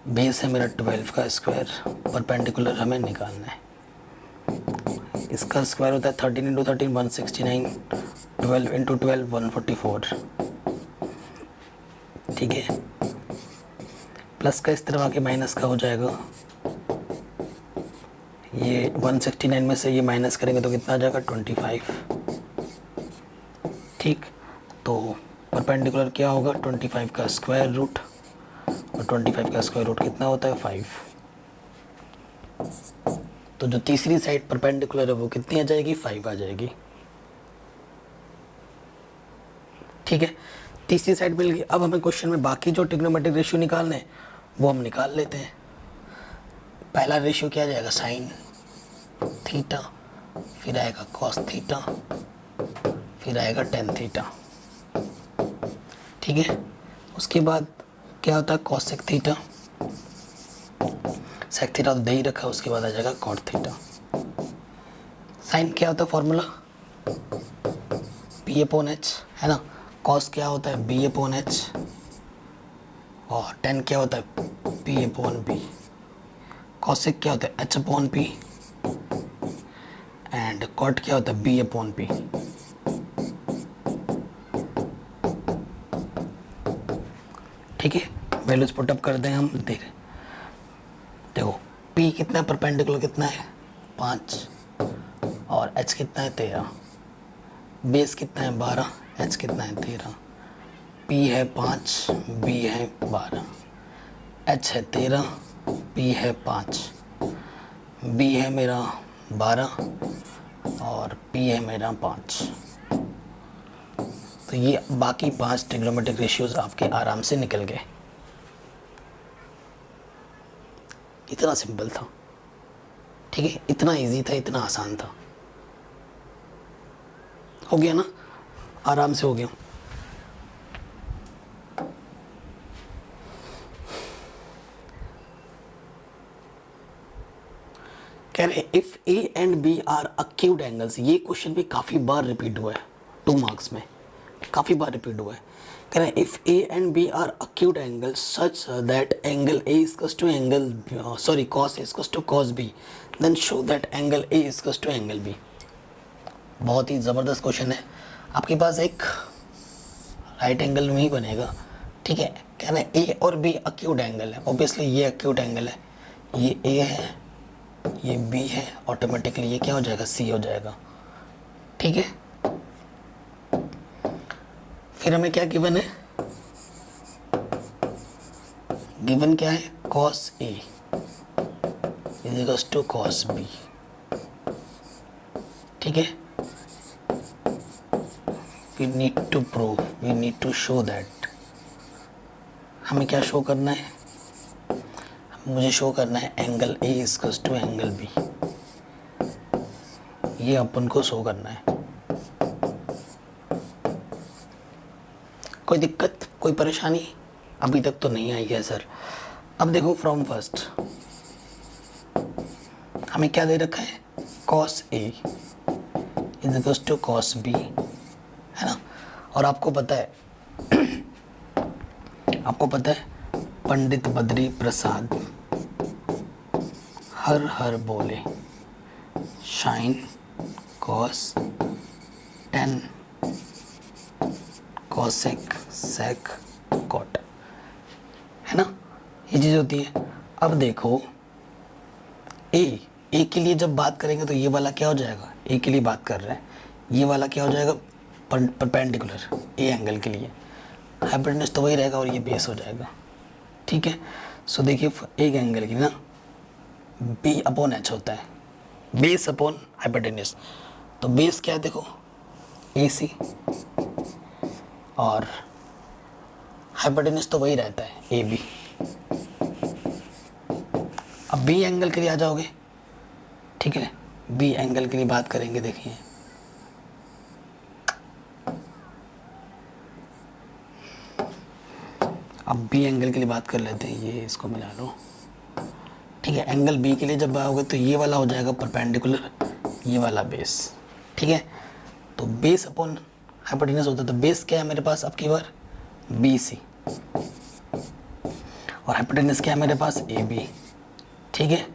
बेस है मेरा 12 का स्क्वायर, परपेंडिकुलर हमें निकालना है। इसका स्क्वायर होता है 13 × 13 169, 12 × 12 144। ठीक है, प्लस का इस तरफ आके माइनस का हो जाएगा। ये 169 में से ये माइनस करेंगे तो कितना आ जाएगा 25। ठीक, तो परपेंडिकुलर क्या होगा 25 का स्क्वायर रूट, और 25 का स्क्वायर रूट कितना होता है 5। तो जो तीसरी साइड परपेंडिकुलर है वो कितनी आ जाएगी 5 आ जाएगी। ठीक है, तीसरी साइड मिल गई। अब हमें क्वेश्चन में बाकी जो ट्रिग्नोमेट्रिक रेशियो निकालने हैं वो हम निकाल लेते हैं। पहला रेशियो क्या आ जाएगा साइन थीटा, फिर आएगा कॉस थीटा, फिर आएगा टेन थीटा। ठीक है, उसके बाद क्या होता है कॉसेक थीटा, सेक थीटा तो दे ही रखा, उसके बाद आ जाएगा कॉट थीटा। साइन क्या होता है फॉर्मूला पी अपॉन एच है ना, कॉस क्या होता है बी अपॉन एच, और टेन क्या होता है पी अपॉन बी, कॉसेक क्या होता है H upon P, and cot क्या होता है बी अपॉन पी। ठीक है, वैल्यूज पुटअप कर दें हम। देखो पी कितना है, परपेंडिकुलर कितना है 5, और एच कितना है 13, बेस कितना है 12, एच कितना है 13, पी है 5, बी है 12, एच है 13, पी है 5, बी है मेरा 12 और पी है मेरा 5। तो ये बाकी 5 ट्रिग्नोमेट्रिक रेशियोज आपके आराम से निकल गए। इतना सिंपल था, ठीक है, इतना इजी था, इतना आसान था। हो गया ना, आराम से हो गया। कह रहे if A and B are acute angles, ये क्वेश्चन भी काफ़ी बार रिपीट हुआ है 2 मार्क्स में, काफ़ी बार रिपीट हुआ है। कह रहे if A and B are acute angles such that angle A is to angle cos is to cos B, then show that angle A is to angle B. बहुत ही ज़बरदस्त क्वेश्चन है। आपके पास एक राइट एंगल में ही बनेगा, ठीक है। कह रहे ए और बी अक्यूट एंगल है, ऑब्वियसली ये अक्यूट एंगल है, ये ए है, ये बी है, ऑटोमेटिकली ये क्या हो जाएगा सी हो जाएगा, ठीक है। फिर हमें क्या गिवन है, गिवन क्या है cos A is equals to cos B, ठीक है। We need to prove, we need to show that, हमें क्या शो करना है, मुझे शो करना है angle A is to angle B, ये अपन को शो करना है। कोई दिक्कत, कोई परेशानी अभी तक तो नहीं आई है सर। अब देखो फ्रॉम फर्स्ट हमें क्या दे रखा है, cos A is equal to cos B, है ना। और आपको पता है आपको पता है पंडित बद्री प्रसाद हर हर बोले sine cos 10 cosec sec cot, है ना, ये चीज़ होती है। अब देखो ए के लिए जब बात करेंगे तो ये वाला क्या हो जाएगा, ए के लिए बात कर रहे हैं, ये वाला क्या हो जाएगा परपेंडिकुलर ए एंगल के लिए, हाइपोटेन्यूज तो वही रहेगा और ये बेस हो जाएगा, ठीक है। सो देखिए एक एंगल की ना बी अपॉन एच होता है, बेस अपॉन हाइपोटेन्यूज, तो बेस क्या है देखो ए सी, और हाइपोटेन्यूज तो वही रहता है ए बी। अब बी एंगल के लिए आ जाओगे, ठीक है, बी एंगल के लिए बात करेंगे। देखिए अब बी एंगल के लिए बात कर लेते हैं, ये इसको मिला लो, ठीक है। एंगल बी के लिए जब आओगे तो ये वाला हो जाएगा परपेंडिकुलर, ये वाला बेस, ठीक है। तो बेस अपॉन हाइपोटेन्यूज होता है, तो बेस क्या है मेरे पास अब की बार बी सी, और हाइपोटेन्यूज क्या है मेरे पास ए बी, ठीक है,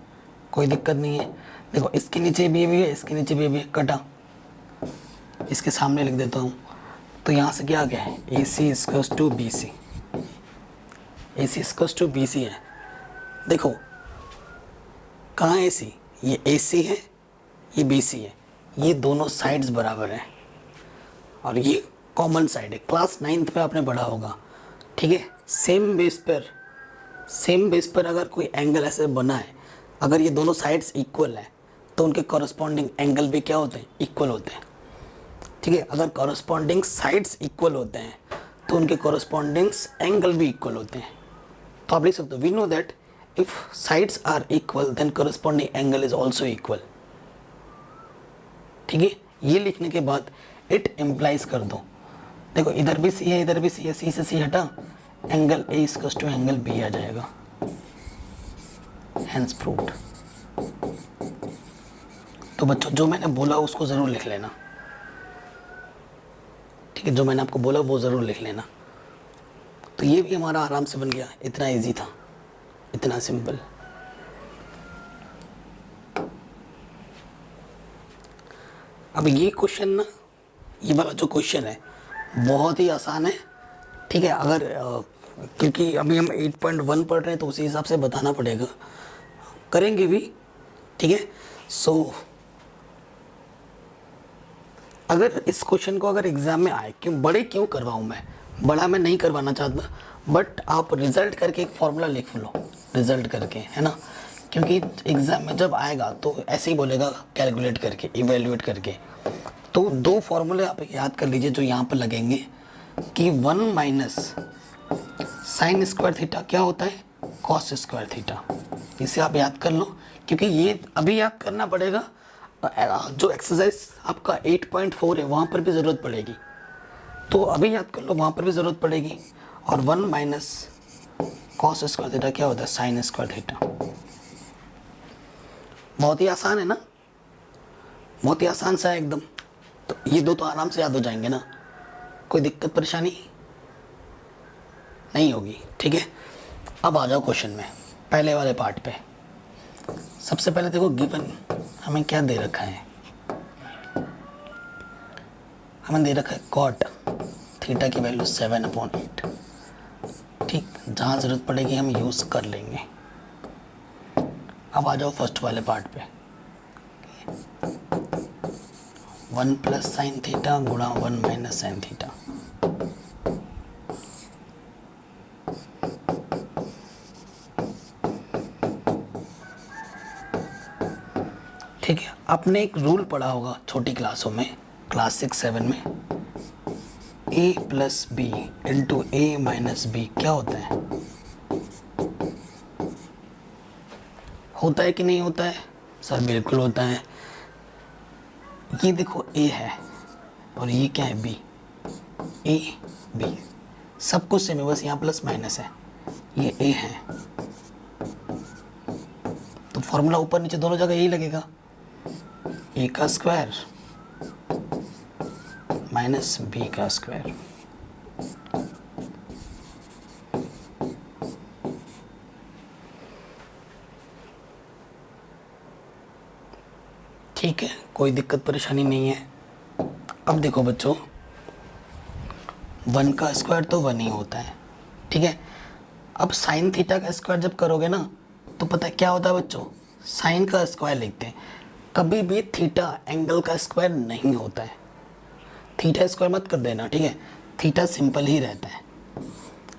कोई दिक्कत नहीं है। देखो इसके नीचे भी है, इसके नीचे भी है, कटा, इसके सामने लिख देता हूँ, तो यहाँ से क्या आ गया है A C equals to B C, A C equals to B C है। देखो कहाँ ए सी, ये ए सी है, ये बी सी है, ये दोनों साइड्स बराबर हैं और ये कॉमन साइड है, क्लास 9th में आपने पढ़ा होगा, ठीक है। सेम बेस पर अगर कोई एंगल ऐसे बना है, अगर ये दोनों साइड्स इक्वल है तो उनके कॉरस्पॉन्डिंग एंगल भी क्या होते हैं, इक्वल होते हैं, ठीक है। अगर कॉरस्पॉन्डिंग साइड्स इक्वल होते हैं तो उनके कॉरस्पॉन्डिंग्स एंगल भी इक्वल होते हैं। तो आप लिख सकते हो we know that if sides are equal then corresponding angle is also equal, ठीक है। ये लिखने के बाद इट इम्प्लाइज कर दो, देखो इधर भी सी है, इधर भी सी है, सी से सी हटा, angle A equals to angle B आ जाएगा, हेंस प्रूव्ड। तो बच्चों जो मैंने बोला उसको ज़रूर लिख लेना, ठीक है, जो मैंने आपको बोला वो ज़रूर लिख लेना। तो ये भी हमारा आराम से बन गया, इतना इजी था, इतना सिंपल। अब ये क्वेश्चन ना, ये वाला जो क्वेश्चन है बहुत ही आसान है, ठीक है। अगर क्योंकि अभी हम 8.1 पढ़ रहे हैं तो उसी हिसाब से बताना पड़ेगा, करेंगे भी, ठीक है। सो अगर इस क्वेश्चन को अगर एग्ज़ाम में आए, क्यों करवाऊँ मैं, बड़ा मैं नहीं करवाना चाहता, बट आप रिज़ल्ट करके एक फॉर्मूला लिख लो, रिज़ल्ट करके, है ना, क्योंकि एग्ज़ाम में जब आएगा तो ऐसे ही बोलेगा कैलकुलेट करके, इवेल्युएट करके। तो दो फॉर्मूले आप याद कर लीजिए जो यहाँ पर लगेंगे कि 1 माइनस साइन स्क्वायर थीटा क्या होता है, कॉस स्क्वायर थीटा। इसे आप याद कर लो, क्योंकि ये अभी याद करना पड़ेगा, जो एक्सरसाइज आपका 8.4 है वहाँ पर भी ज़रूरत पड़ेगी, तो अभी याद कर लो, वहाँ पर भी ज़रूरत पड़ेगी। और 1 माइनस कॉस स्क्वायर थीटा क्या होता है, साइन स्क्वायर थीटा। बहुत ही आसान है ना, बहुत ही आसान सा है एकदम। तो ये दो तो आराम से याद हो जाएंगे ना, कोई दिक्कत परेशानी नहीं होगी, ठीक है। अब आ जाओ क्वेश्चन में, पहले वाले पार्ट पे। सबसे पहले देखो गिवन हमें क्या दे रखा है, हमें दे रखा है कॉट थीटा की वैल्यू 7/8, ठीक, जहाँ ज़रूरत पड़ेगी हम यूज़ कर लेंगे। अब आ जाओ फर्स्ट वाले पार्ट पे, 1 प्लस साइन थीटा गुणा 1 माइनस साइन थीटा। ठीक है, आपने एक रूल पढ़ा होगा छोटी क्लासों में, क्लास 6-7 में, a plus B into A minus B क्या होता है, होता है कि नहीं होता है? सर बिल्कुल होता है। ये देखो a है और ये क्या है b, a b सब कुछ सेम है, बस यहाँ प्लस माइनस है, ये a है, तो फॉर्मूला ऊपर नीचे दोनों जगह यही लगेगा, a का स्क्वायर माइनस b का स्क्वायर। ठीक है, कोई दिक्कत परेशानी नहीं है। अब देखो बच्चों, 1 का स्क्वायर तो 1 ही होता है, ठीक है। अब साइन थीटा का स्क्वायर जब करोगे ना तो पता है क्या होता है बच्चों, साइन का स्क्वायर लिखते हैं, कभी भी थीटा एंगल का स्क्वायर नहीं होता है, थीटा स्क्वायर मत कर देना, ठीक है, थीटा सिंपल ही रहता है।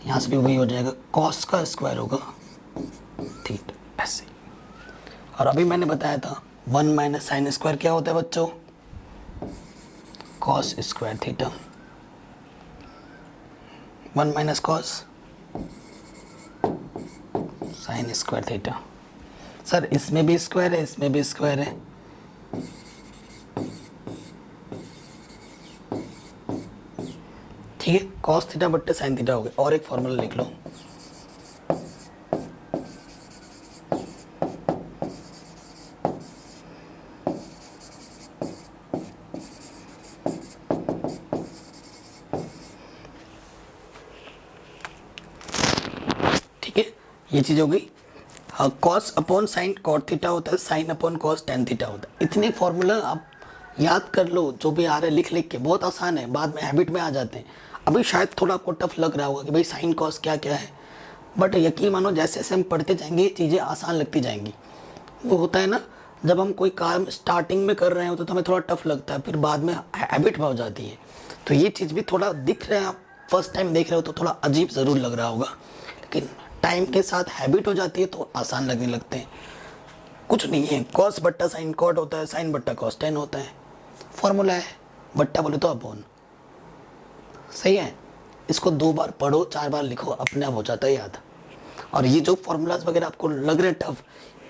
यहाँ से भी वही हो जाएगा, कॉस का स्क्वायर होगा थीटा, ऐसे। और अभी मैंने बताया था 1 माइनस साइन स्क्वायर क्या होता है बच्चों, cos square theta, 1 minus cos sine square theta. Sir इसमें भी स्क्वायर है, इसमें भी स्क्वायर है, ठीक है, कॉस थीटा बट्टे साइन थीटा हो गया। और एक फॉर्मूला लिख लो, ठीक है, ये चीज़ हो गई। Cos upon sine cot theta होता है, sine upon cos tan theta होता है। इतने फॉर्मूला आप याद कर लो, जो भी आ रहे लिख लिख के, बहुत आसान है, बाद में हैबिट में आ जाते हैं। अभी शायद थोड़ा आपको टफ लग रहा होगा कि भाई साइन कॉस क्या क्या है, बट यकीन मानो जैसे जैसे हम पढ़ते जाएंगे चीज़ें आसान लगती जाएंगी। वो होता है ना, जब हम कोई काम स्टार्टिंग में कर रहे होते तो हमें थोड़ा टफ लगता है, फिर बाद में हैबिट हो जाती है। तो ये चीज़ भी थोड़ा दिख रहा है, आप फर्स्ट टाइम देख रहे हो तो थोड़ा अजीब ज़रूर लग रहा होगा, लेकिन टाइम के साथ हैबिट हो जाती है तो आसान लगने लगते हैं। कुछ नहीं है, कॉस बट्टा साइन कॉट होता है, साइन बट्टा कॉस टेन होता है, फॉर्मूला है, बट्टा बोले तो अपॉन, सही है। इसको 2 बार पढ़ो, 4 बार लिखो, अपने आप हो जाता है याद। और ये जो फॉर्मूलाज वगैरह आपको लग रहे टफ,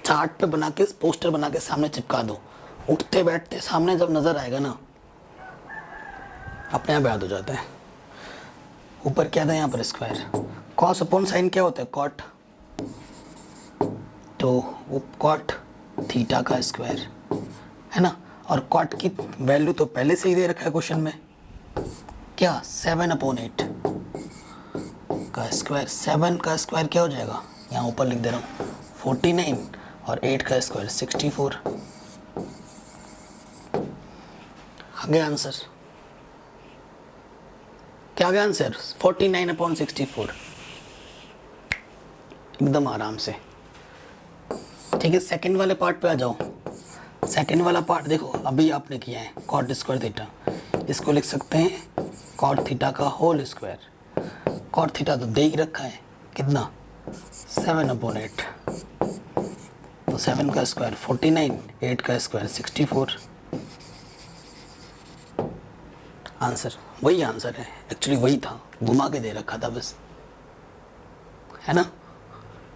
चार्ट पे बना के, पोस्टर बना के सामने चिपका दो, उठते बैठते सामने जब नज़र आएगा ना अपने आप याद हो जाता है। ऊपर क्या था यहाँ पर स्क्वायर, कॉस अपॉन साइन क्या होता है, कॉट, तो वो कॉट थीटा का स्क्वायर है ना। और कॉट की वैल्यू तो पहले से ही दे रखा है क्वेश्चन में, क्या 7/8 का स्क्वायर। 7 का स्क्वायर क्या हो जाएगा, यहाँ ऊपर लिख दे रहा हूँ 49, और 8 का स्क्वायर 64। आ गया आंसर, क्या आ गया आंसर, 49/64, एकदम आराम से। ठीक है, सेकंड वाले पार्ट पे आ जाओ। सेकंड वाला पार्ट देखो, अभी आपने किया है कॉट स्क्वायर थीटा, इसको लिख सकते हैं कॉट थीटा का होल स्क्वायर। कॉट थीटा तो दे ही रखा है, कितना 7/8, तो 7 का स्क्वायर 49, 8 का स्क्वायर 64। आंसर वही आंसर है, एक्चुअली वही था, घुमा के दे रखा था बस, है ना।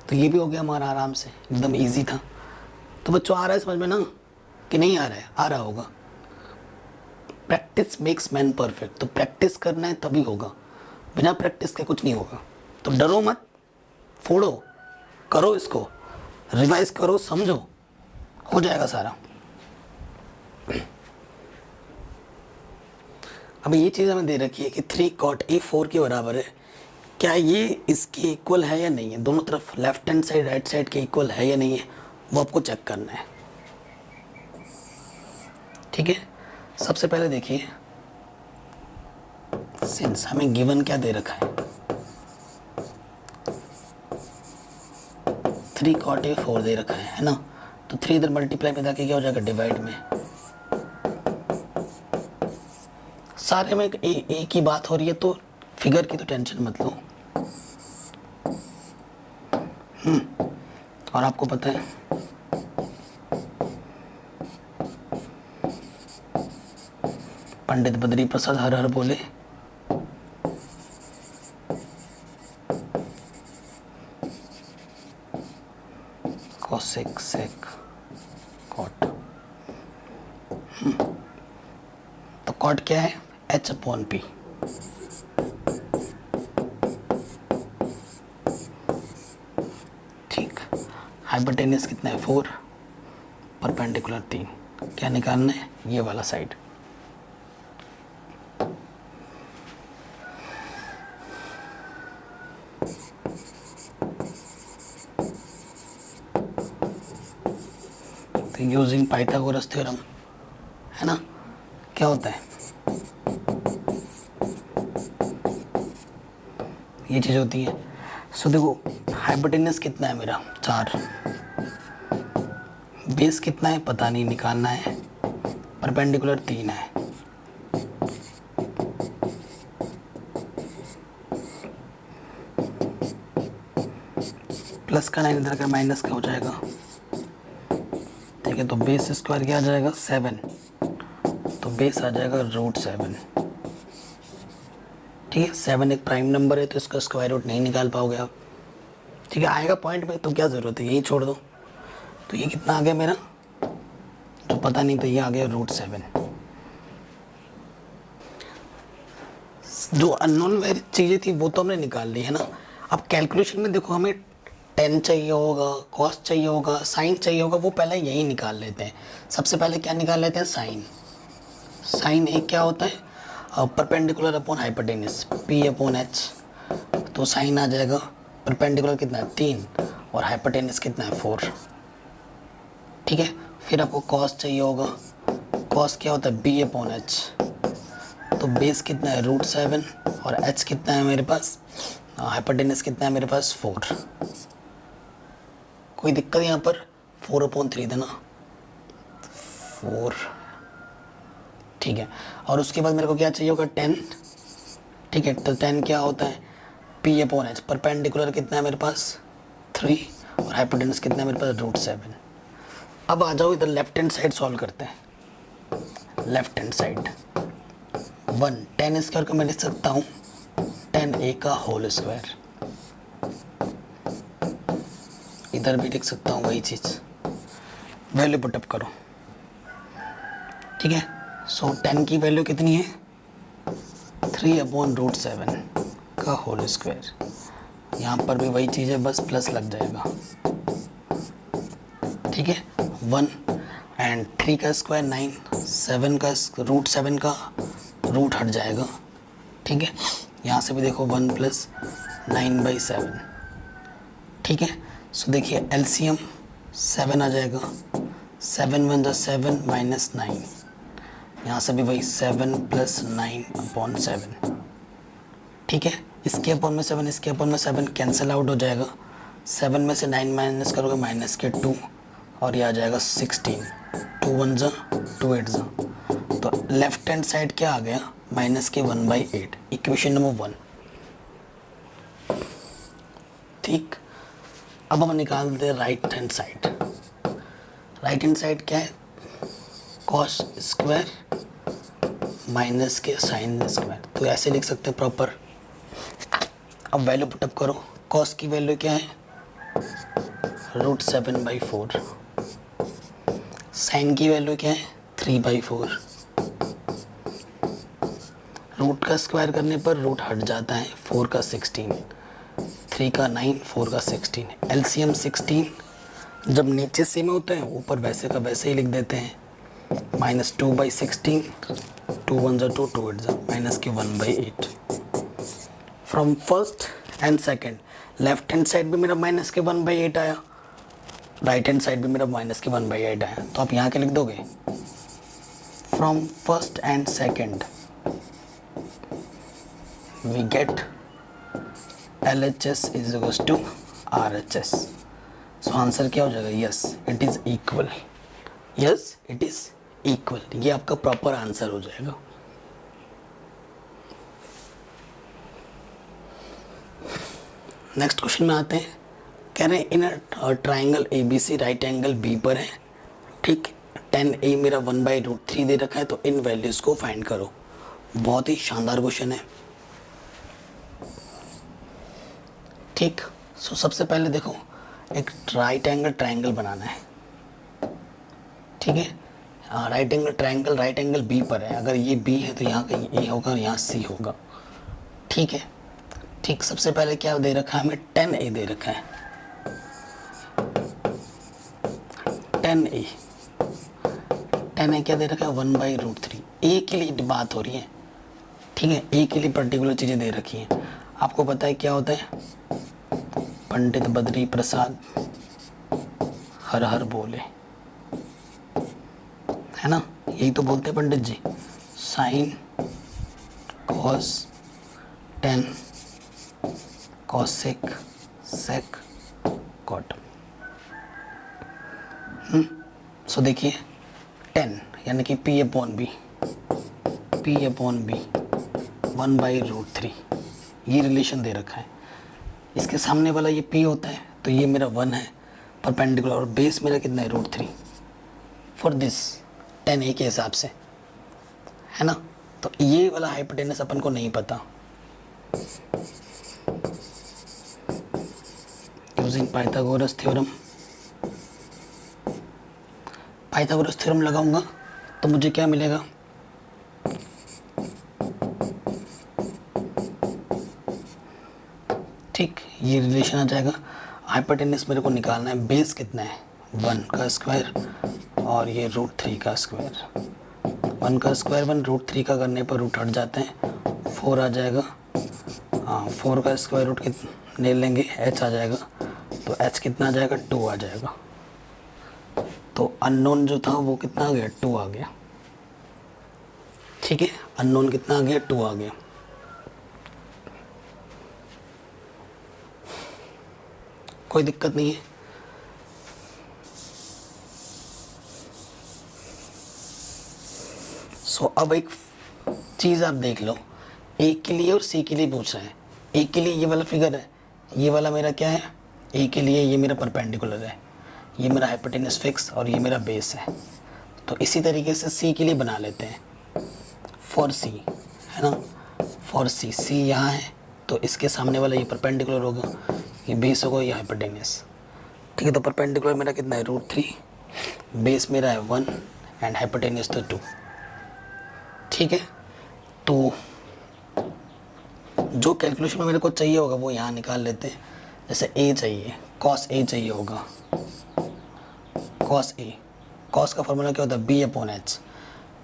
तो ये भी हो गया हमारा आराम से, एकदम इजी था। तो बच्चों आ रहा है समझ में ना, कि नहीं आ रहा है, आ रहा होगा। प्रैक्टिस मेक्स मैन परफेक्ट, तो प्रैक्टिस करना है तभी होगा, बिना प्रैक्टिस के कुछ नहीं होगा। तो डरो मत, फोड़ो, करो, इसको रिवाइज करो, समझो, हो जाएगा सारा। अभी ये चीज़ हमें दे रखी है कि 3 cot A 4 के बराबर है, क्या ये इसके इक्वल है या नहीं है, दोनों तरफ left hand side right side के इक्वल है या नहीं है, वो आपको चेक करना है। ठीक है, सबसे पहले देखिए, सिंस हमें गिवन क्या दे रखा है, 3 cot A 4 दे रखा है ना। तो 3 इधर मल्टीप्लाई में जाके क्या हो जाएगा, डिवाइड में। सारे में एक ही बात हो रही है, तो फिगर की तो टेंशन मत लो। और आपको पता है पंडित बद्री प्रसाद हर हर बोले, कोसेक सेक कॉट। तो कॉट क्या है, H/P। ठीक, हाइपोटेन्यूज कितना है 4, परपेंडिकुलर 3। क्या निकालना है, ये वाला साइड। तो यूजिंग पाइथागोरस थ्योरम, है ना, क्या होता है, ये चीज़ होती है। सो देखो, हाइपोटेन्यूज कितना है मेरा 4, बेस कितना है पता नहीं, निकालना है, परपेंडिकुलर 3 है। प्लस का 9 इधर का माइनस का हो जाएगा। ठीक है, तो बेस स्क्वायर क्या आ जाएगा 7, तो बेस आ जाएगा √7। ठीक है, 7 एक प्राइम नंबर है, तो इसका स्क्वायर रूट नहीं निकाल पाओगे आप। ठीक है, आएगा पॉइंट में, तो क्या ज़रूरत है, यही छोड़ दो। तो ये कितना आ गया मेरा, जो पता नहीं, तो ये आ गया √7। जो अननोन चीज़ें थी वो तो हमने निकाल ली है ना। अब कैलकुलेशन में देखो, हमें टेन चाहिए होगा, कॉस चाहिए होगा, साइन चाहिए होगा, वो पहले यही निकाल लेते हैं। सबसे पहले क्या निकाल लेते हैं, साइन। साइन एक क्या होता है, परपेंडिकुलर अपॉन हाइपोटेन्यूज, P/H। तो साइन आ जाएगा, परपेंडिकुलर कितना है 3, और हाइपोटेन्यूज कितना है 4। ठीक है, फिर आपको कॉस चाहिए होगा, कॉस क्या होता है B/H। तो बेस कितना है √7, और h कितना है मेरे पास, हाइपोटेन्यूज कितना है मेरे पास 4। कोई दिक्कत यहाँ पर, 4/3 देना 4। ठीक है, और उसके बाद मेरे को क्या चाहिए होगा 10। ठीक है, तो 10 क्या होता है P/H, परपेंडिकुलर कितना है मेरे पास 3, और हाइपोटेन्यूज कितना है मेरे पास √7। अब आ जाओ इधर, लेफ्ट हैंड साइड सॉल्व करते हैं। लेफ्ट हैंड साइड 10 स्क्वायर को मैं लिख सकता हूँ 10A का होल स्क्वायर, इधर भी लिख सकता हूँ वही चीज़, वैल्यू पुटअप करो। ठीक है, सो 10 की वैल्यू कितनी है 3/√7 का होल स्क्वायर, यहाँ पर भी वही चीज़ है, बस प्लस लग जाएगा, ठीक है। 1 एंड 3 का स्क्वायर 9, 7 का √7 का रूट हट जाएगा, ठीक है। यहाँ से भी देखो 1 + 9/7, ठीक है। सो देखिए एलसीएम 7 आ जाएगा, 7 × 1 = 7 - 9, यहाँ से भी वही 7 + 9/7, ठीक है। इसके अपॉन में 7, इसके अपॉन में 7 कैंसिल आउट हो जाएगा, 7 में से 9 माइनस करोगे माइनस के 2 और ये आ जाएगा 16, 2 × 1 = 2 × 8 = तो लेफ्ट हैंड साइड क्या आ गया, -1/8, इक्वेशन नंबर 1, ठीक। अब हम निकालते हैं right hand side. Right hand side क्या है, कॉस स्क्वायर माइनस के साइन स्क्वायर, तो ऐसे लिख सकते हैं प्रॉपर। अब वैल्यू पुटअप करो, कॉस की वैल्यू क्या है, √7/4, साइन की वैल्यू क्या है, 3/4, रूट का स्क्वायर करने पर रूट हट जाता है, 4 का 16, 3 का 9, 4 का 16, एलसीएम 16, जब नीचे सेम होता है ऊपर वैसे का वैसे ही लिख देते हैं, -2/16, 2 × 1 = 2, 2 × 8 = -1/8। From first and second, left hand side भी मेरा -1/8 आया, राइट हैंड साइड भी मेरा -1/8 आया, तो आप यहाँ के लिख दोगे, from first and second we get LHS = RHS। So answer क्या हो जाएगा, yes it is equal, yes it is equal, ये आपका प्रॉपर आंसर हो जाएगा। नेक्स्ट क्वेश्चन में आते हैं, कह रहे हैं in triangle ABC right angle B पर है, ठीक। 10A मेरा 1/√3 दे रखा है, तो इन वैल्यूज़ को फाइंड करो। बहुत ही शानदार क्वेश्चन है, ठीक। सो सबसे पहले देखो, एक राइट एंगल ट्राइंगल बनाना है, ठीक है। राइट एंगल B पर है, अगर ये B है तो यहाँ कहीं A होगा और यहाँ C होगा, ठीक है। ठीक, सबसे पहले क्या दे रखा है हमें, 10A दे रखा है, 10A क्या दे रखा है, 1/√3। A के लिए बात हो रही है, ठीक है, A के लिए पर्टिकुलर चीज़ें दे रखी हैं। आपको पता है क्या होता है, पंडित बद्री प्रसाद हर हर बोले, है ना, यही तो बोलते हैं Pandit ji, sine cos ten cosec sec cot. So देखिए 10 यानी कि P/B 1/√3, ये रिलेशन दे रखा है। इसके सामने वाला ये P होता है, तो ये मेरा 1 है परपेंडिकुलर, और बेस मेरा कितना है, √3 फॉर दिस 10A के हिसाब से, है ना। तो ये वाला हाइपोटेनस अपन को नहीं पता, यूजिंग पाइथागोरस थ्योरम लगाऊंगा तो मुझे क्या मिलेगा, ठीक, ये रिलेशन आ जाएगा। हाइपोटेनस मेरे को निकालना है, बेस कितना है, 1 का स्क्वायर और ये √3 का स्क्वायर, 1 का स्क्वायर 1, √3 का करने पर रूट हट जाते हैं, 4 आ जाएगा, हाँ 4 का स्क्वायर रूट कितना ले लेंगे, h आ जाएगा, तो h कितना आ जाएगा, 2 आ जाएगा। तो अननोन जो था वो कितना आ गया, 2 आ गया, ठीक है, अननोन कितना आ गया, 2 आ गया। कोई दिक्कत नहीं है। सो अब एक चीज़ आप देख लो, ए के लिए और सी के लिए पूछ रहे हैं। ए के लिए ये वाला फिगर है, ये वाला मेरा क्या है, ए के लिए ये मेरा परपेंडिकुलर है, ये मेरा हाइपोटेनस फिक्स और ये मेरा बेस है। तो इसी तरीके से सी के लिए बना लेते हैं, फॉर सी, है ना, फॉर सी, सी यहाँ है तो इसके सामने वाला ये परपेंडिकुलर होगा, ये बेस होगा, ये हाइपोटेनस, ठीक है। तो परपेंडिकुलर मेरा कितना है, √3, बेस मेरा है 1 एंड हाइपोटेनस तो 2, ठीक है। तो जो कैलकुलेशन में मेरे को चाहिए होगा वो यहाँ निकाल लेते हैं। जैसे ए चाहिए, कॉस ए चाहिए होगा, कॉस ए, कॉस का फॉर्मूला क्या होता है, बी अपॉन एच।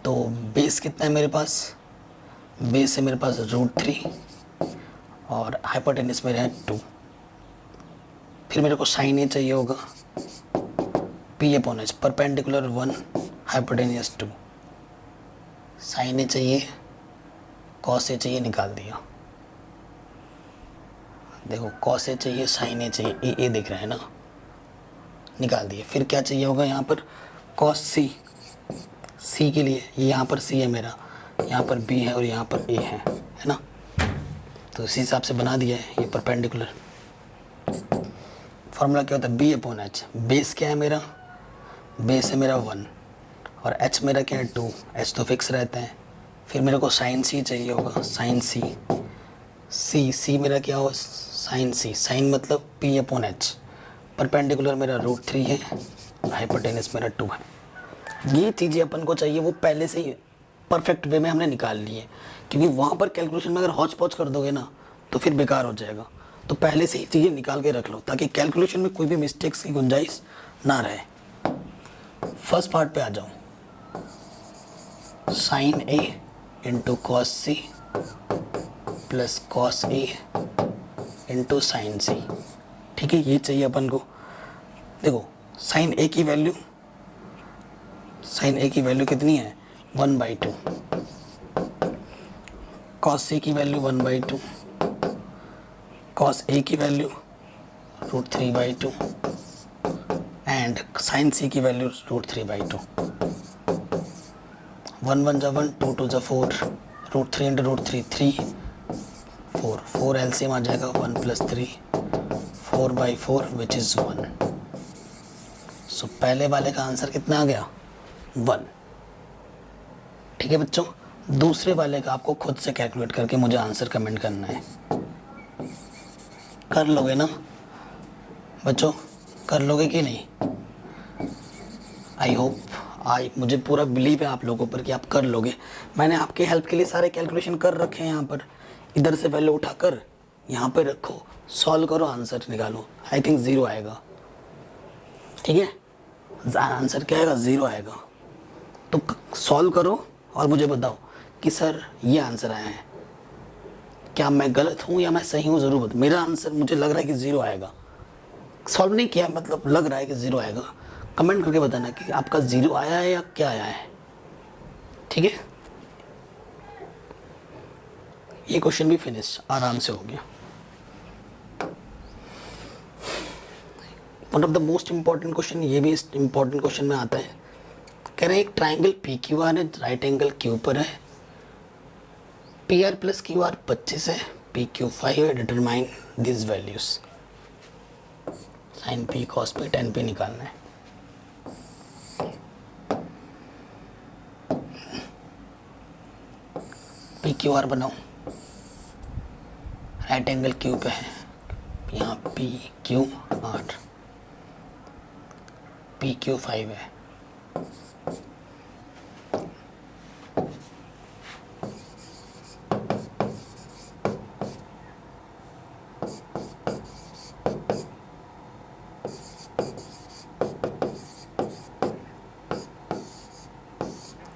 तो बेस कितना है मेरे पास, बेस है मेरे पास √3 और हाइपोटेनस मेरे हैं 2। फिर मेरे को साइन ए चाहिए होगा, P upon H, perpendicular 1 hypotenuse 2। Sine A चाहिए, कॉस ए चाहिए, निकाल दिया। देखो कॉस ए चाहिए, साइन ए चाहिए, ए दिख रहा है ना, निकाल दिए। फिर क्या चाहिए होगा यहाँ पर, कॉस सी, सी के लिए ये यहाँ पर सी है मेरा, यहाँ पर बी है और यहाँ पर ए है ना। तो इसी हिसाब से बना दिया है ये परपेंडिकुलर। फॉर्मूला क्या होता है, बी अपॉन एच। बेस क्या है मेरा, बेस है मेरा 1 और एच मेरा क्या है 2, एच तो फिक्स रहता है। फिर मेरे को साइन सी चाहिए होगा, साइन सी, सी मेरा क्या हो, साइन सी, साइन मतलब पी अपॉन एच। परपेंडिकुलर मेरा √3 है, हाइपोटेनस मेरा 2 है। ये चीज़ें अपन को चाहिए वो पहले से ही परफेक्ट वे में हमने निकाल ली है, क्योंकि वहाँ पर कैलकुलेशन में अगर हौच पौच कर दोगे ना तो फिर बेकार हो जाएगा। तो पहले से ही चीज़ें निकाल के रख लो ताकि कैलकुलेशन में कोई भी मिस्टेक्स की गुंजाइश ना रहे। फर्स्ट पार्ट पे आ जाओ, sine A into cos C plus cos A into sine C. ठीक है, ये चाहिए अपन को। देखो साइन ए की वैल्यू, साइन ए की वैल्यू कितनी है 1/2, कॉस सी की वैल्यू 1/2, कॉस ए की वैल्यू √3/2 एंड साइन सी की वैल्यू √3/2। 1 1 जा 1, 2 2 जा 4, √3 इंटू √3 3, 4 एलसीएम आ जाएगा 1 + 3, 4/4 विच इज़ 1। सो पहले वाले का आंसर कितना आ गया 1। ठीक है बच्चों, दूसरे वाले का आपको खुद से कैलकुलेट करके मुझे आंसर कमेंट करना है। कर लोगे ना बच्चों, कर लोगे कि नहीं? आई होप, मुझे पूरा बिलीव है आप लोगों पर कि आप कर लोगे। मैंने आपके हेल्प के लिए सारे कैलकुलेशन कर रखे हैं। यहाँ पर इधर से वैल्यू उठाकर यहाँ पे रखो, सॉल्व करो, आंसर निकालो। आई थिंक 0 आएगा। ठीक है, आंसर क्या आएगा 0 आएगा। तो सॉल्व करो और मुझे बताओ कि सर ये आंसर आया है, क्या मैं गलत हूँ या मैं सही हूँ? ज़रूर बताओ। मेरा आंसर मुझे लग रहा है कि 0 आएगा। सॉल्व नहीं किया, मतलब लग रहा है कि 0 आएगा। कमेंट करके बताना कि आपका 0 आया है या क्या आया है। ठीक है, ये क्वेश्चन भी फिनिश आराम से हो गया। One of the most important question, ये भी इंपॉर्टेंट क्वेश्चन में आता है। कह रहे हैं एक ट्राइंगल पी क्यू आर है, राइट एंगल क्यू पर है, P R plus Q R 25 है, पी क्यू 5 है, determine this values. Sine P cos P tan P निकालना है। पी क्यू आर बनाओ, राइट एंगल क्यू पे है, यहाँ P Q R, P Q 5 है।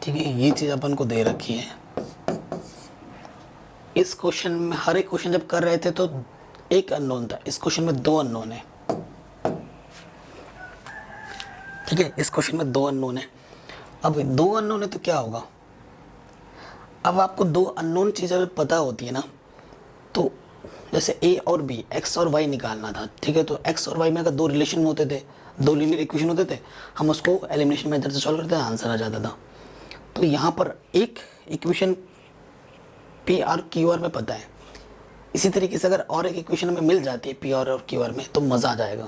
ठीक है, ये चीज़ अपन को दे रखी है। इस क्वेश्चन में, हर एक क्वेश्चन जब कर रहे थे तो एक अननोन था, इस क्वेश्चन में 2 अननोन है। ठीक है, इस क्वेश्चन में 2 अननोन है। अब 2 अननोन है तो क्या होगा, अब आपको 2 अननोन चीज़ें अगर पता होती है ना, तो जैसे ए और बी, एक्स और वाई निकालना था। ठीक है, तो एक्स और वाई में अगर 2 रिलेशन होते थे, 2 लीनियर इक्वेशन होते थे, हम उसको एलिमिनेशन मेथड से सॉल्व करते थे, आंसर आ जाता था। तो यहाँ पर एक equation P R Q R में पता है, इसी तरीके से अगर और एक इक्वेशन में मिल जाती है पी आर और क्यू आर में तो मज़ा आ जाएगा।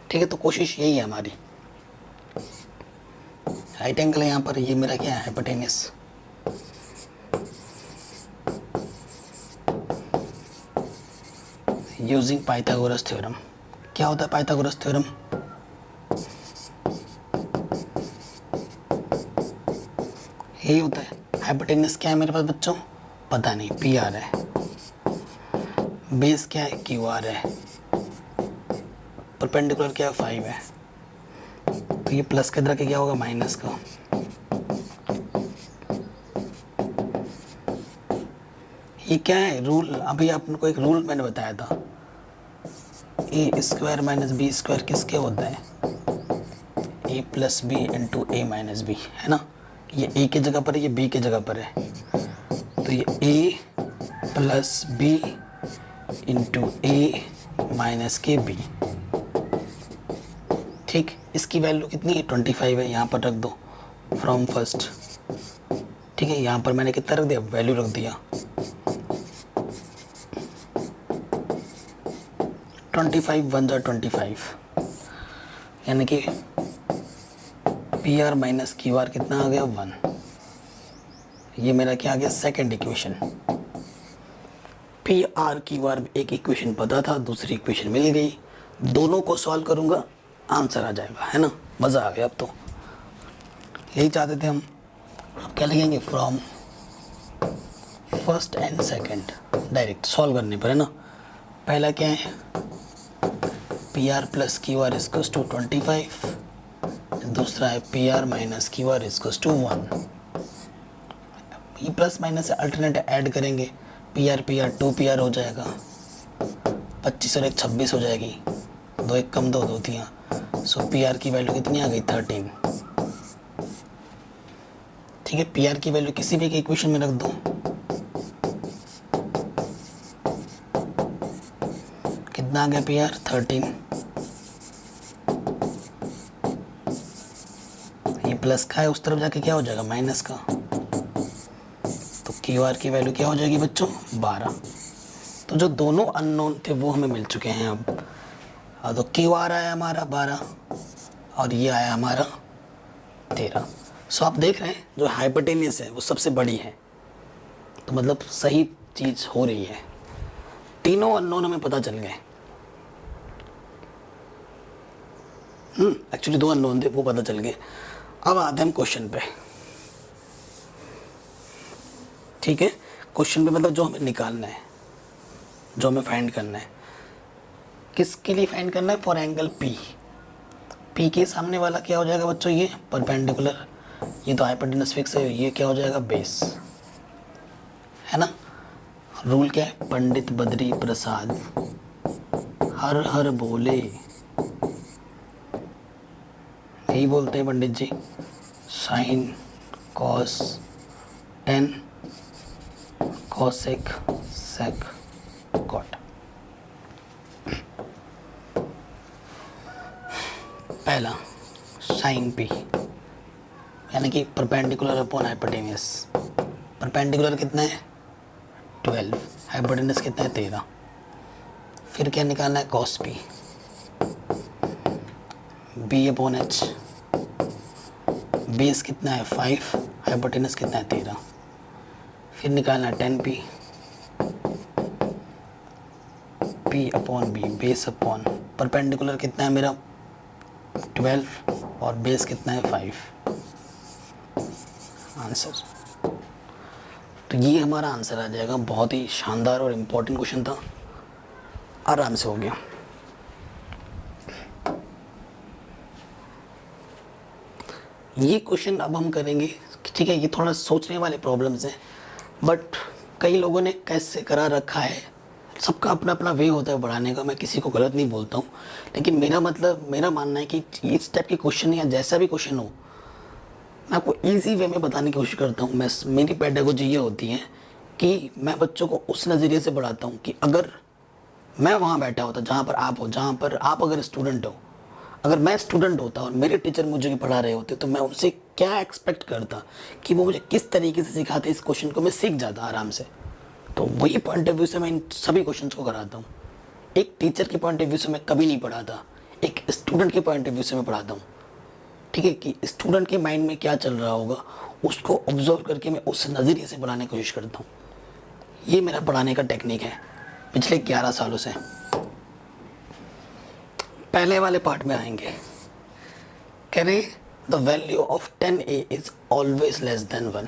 ठीक है, तो कोशिश यही है हमारी। राइट एंगल है यहाँ पर, ये मेरा क्या है हाइपोटेनस, यूजिंग पाइथागोरस थ्योरम। क्या होता है पाइथागोरस थ्योरम? यही होता है। हाइपोटेनस क्या है मेरे पास बच्चों? पता नहीं, पी आर है। बेस क्या है, क्यू आर है, परपेंडिकुलर क्या है, 5 है, तो ये प्लस के इधर के क्या होगा, माइनस का। ये क्या है, रूल, अभी आपको एक रूल मैंने बताया था, ए स्क्वायर माइनस बी स्क्वायर किसके होता है, ए plus B into A minus B, है ना। ये ए की जगह पर है, ये बी की जगह पर है, तो ये ए plus B into A minus के बी। ठीक, इसकी वैल्यू कितनी है, 25 है, यहाँ पर रख दो फ्रॉम फर्स्ट। ठीक है, यहाँ पर मैंने कितना रख दिया, वैल्यू रख दिया 25 1 जा 25, यानी कि P R minus Q are कितना आ गया, 1। ये मेरा क्या आ गया, second equation. P R Q R एक इक्वेशन पता था, दूसरी इक्वेशन मिल गई, दोनों को सॉल्व करूँगा, आंसर आ जाएगा, है ना। मज़ा आ गया। अब तो यही चाहते थे हम। अब क्या लिखेंगे, from first and second, direct solve करने पर, है ना। पहला क्या है, P R plus Q R equals to 25, दूसरा है P R minus Q R equals to 1। ये प्लस माइनस से अल्टरनेट ऐड करेंगे, पी आर 2 पी आर हो जाएगा, 25 और 1 26 हो जाएगी, 2 1 कम 2 2 3, सो पी आर की वैल्यू कितनी आ गई, 13। ठीक है, पी आर की वैल्यू किसी भी इक्वेशन में रख दो, कितना आ गया पी आर, 13। ये प्लस का है, उस तरफ जाके क्या हो जाएगा, माइनस का, तो क्यू आर की वैल्यू क्या हो जाएगी बच्चों, 12। तो जो दोनों अननोन थे वो हमें मिल चुके हैं अब। तो क्यू आर आया हमारा 12 और ये आया हमारा 13। सो आप देख रहे हैं जो हाइपोटेनियस है वो सबसे बड़ी है, तो मतलब सही चीज़ हो रही है। तीनों अननोन हमें पता चल गए। एक्चुअली 2 अननोन थे, वो पता चल गए। अब आते हैं हम क्वेश्चन पे। ठीक है, क्वेश्चन पे मतलब जो हमें निकालना है, जो हमें फाइंड करना है, किसके लिए फाइंड करना है, फॉर एंगल पी। पी के सामने वाला क्या हो जाएगा बच्चों, ये परपेंडिकुलर, ये तो हाइपोटेनस फिक्स है, ये क्या हो जाएगा, बेस, है ना। रूल क्या है, पंडित बद्री प्रसाद हर हर बोले, यही बोलते हैं Pandit ji, sine cos ten cosec sec cot. पहला साइन पी, यानी कि परपेंडिकुलर अपॉन हाइपोटेनियस। परपेंडिकुलर कितना है, 12, हाइपोटेनस कितना है, 13। फिर क्या निकालना है, cos P, B upon H, base कितना है 5, हाइपोटेनस कितना है 13। फिर निकालना है 10 P, P upon B, base upon perpendicular कितना है मेरा 12 और बेस कितना है 5। आंसर, तो ये हमारा आंसर आ जाएगा। बहुत ही शानदार और इम्पोर्टेंट क्वेश्चन था, आराम से हो गया। ये क्वेश्चन अब हम करेंगे, ठीक है। ये थोड़ा सोचने वाले प्रॉब्लम्स हैं, बट कई लोगों ने कैसे करा रखा है, सबका अपना अपना वे होता है बढ़ाने का। मैं किसी को गलत नहीं बोलता हूँ, लेकिन मेरा मानना है कि इस टाइप के क्वेश्चन या जैसा भी क्वेश्चन हो, मैं आपको इजी वे में बताने की कोशिश करता हूँ। मेरी पेडागोजी ये होती है कि मैं बच्चों को उस नज़रिए से पढ़ाता हूँ कि अगर मैं वहाँ बैठा होता जहाँ पर आप हो, जहाँ पर आप अगर स्टूडेंट हो, अगर मैं स्टूडेंट होता और मेरे टीचर मुझे पढ़ा रहे होते, तो मैं उनसे क्या एक्सपेक्ट करता कि वो मुझे किस तरीके से सिखाते, इस क्वेश्चन को मैं सीख जाता आराम से। तो वही पॉइंट ऑफ व्यू से मैं इन सभी क्वेश्चन को कराता हूँ। एक टीचर के पॉइंट ऑफ व्यू से मैं कभी नहीं पढ़ाता, एक स्टूडेंट के पॉइंट ऑफ व्यू से मैं पढ़ाता हूँ। ठीक है, कि स्टूडेंट के माइंड में क्या चल रहा होगा, उसको ऑब्जर्व करके मैं उस नज़रिए से पढ़ाने की कोशिश करता हूँ। ये मेरा पढ़ाने का टेक्निक है पिछले 11 सालों से। पहले वाले पार्ट में आएंगे, कह रहे the value of 10a is always less than 1।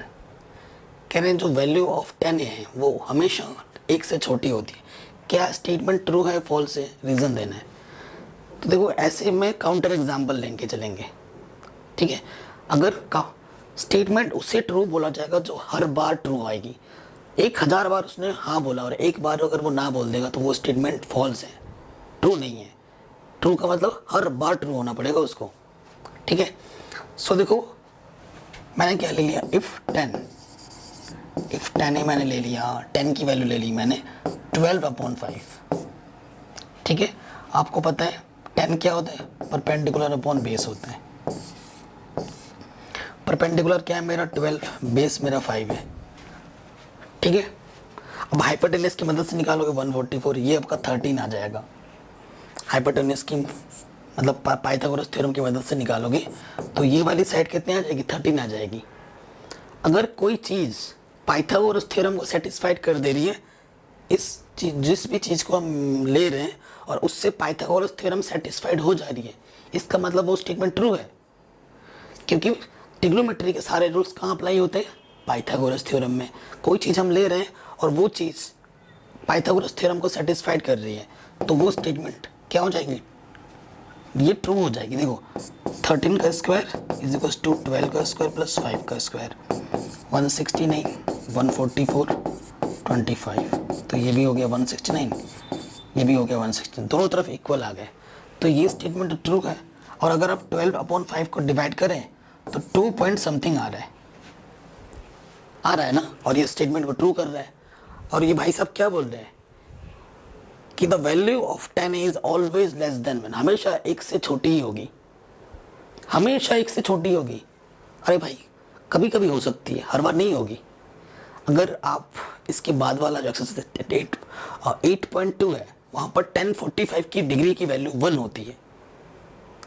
कह रहे हैं जो वैल्यू ऑफ 10a है वो हमेशा 1 से छोटी होती है। क्या स्टेटमेंट ट्रू है फॉल्स है, रीज़न देना है। तो देखो ऐसे में काउंटर एग्जाम्पल लेके चलेंगे, ठीक है। अगर स्टेटमेंट उसे ट्रू बोला जाएगा जो हर बार ट्रू आएगी। 1000 बार उसने हाँ बोला और एक बार अगर वो ना बोल देगा तो वो स्टेटमेंट फॉल्स है, ट्रू नहीं है। ट्रू का मतलब हर बार ट्रू होना पड़ेगा उसको, ठीक है। सो देखो मैंने क्या ले लिया, इफ़ 10 ही मैंने ले लिया, 10 की वैल्यू ले ली मैंने 12/5, ठीक है। आपको पता है 10 क्या होता है, परपेंडिकुलर अपॉन बेस होता है। परपेंडिकुलर क्या है मेरा 12, बेस मेरा 5 है, ठीक है। अब हाइपोटेनस की मदद से निकालोगे 144, ये आपका 13 आ जाएगा। हाइपोटेनस की मतलब पाइथागोरस थ्योरम की मदद से निकालोगे तो ये वाली साइड कितनी आ जाएगी, 13 आ जाएगी। अगर कोई चीज़ पाइथागोरस थ्योरम को सेटिस्फाइड कर दे रही है, इस चीज जिस भी चीज़ को हम ले रहे हैं और उससे पाइथागोरस थ्योरम सेटिस्फाइड हो जा रही है, इसका वो स्टेटमेंट ट्रू है। क्योंकि ट्रिग्नोमेट्री के सारे रूल्स कहाँ अप्लाई होते हैं, पाइथागोरस थ्योरम में। कोई चीज़ हम ले रहे हैं और वो चीज़ पाइथागोरस थ्योरम को सेटिस्फाइड कर रही है तो वो स्टेटमेंट क्या हो जाएगी, ये ट्रू हो जाएगी। देखो 13 का स्क्वायर इज इक्वल टू 12 का स्क्वायर प्लस 5 का स्क्वायर, 169, 144, 25। तो ये भी हो गया 169, ये भी हो गया 169, दोनों तरफ इक्वल आ गए। तो ये स्टेटमेंट ट्रू है। और अगर आप 12/5 को डिवाइड करें तो 2 पॉइंट समथिंग आ रहा है ना, और ये स्टेटमेंट को ट्रू कर रहा है। और ये भाई साहब क्या बोल रहे हैं कि the value of 10 is always less than 1, हमेशा 1 से छोटी ही होगी, हमेशा 1 से छोटी होगी। अरे भाई कभी कभी हो सकती है, हर बार नहीं होगी। अगर आप इसके बाद वाला जो एक्सरसाइज 8.2 है, वहाँ पर 1045 की डिग्री की वैल्यू 1 होती है।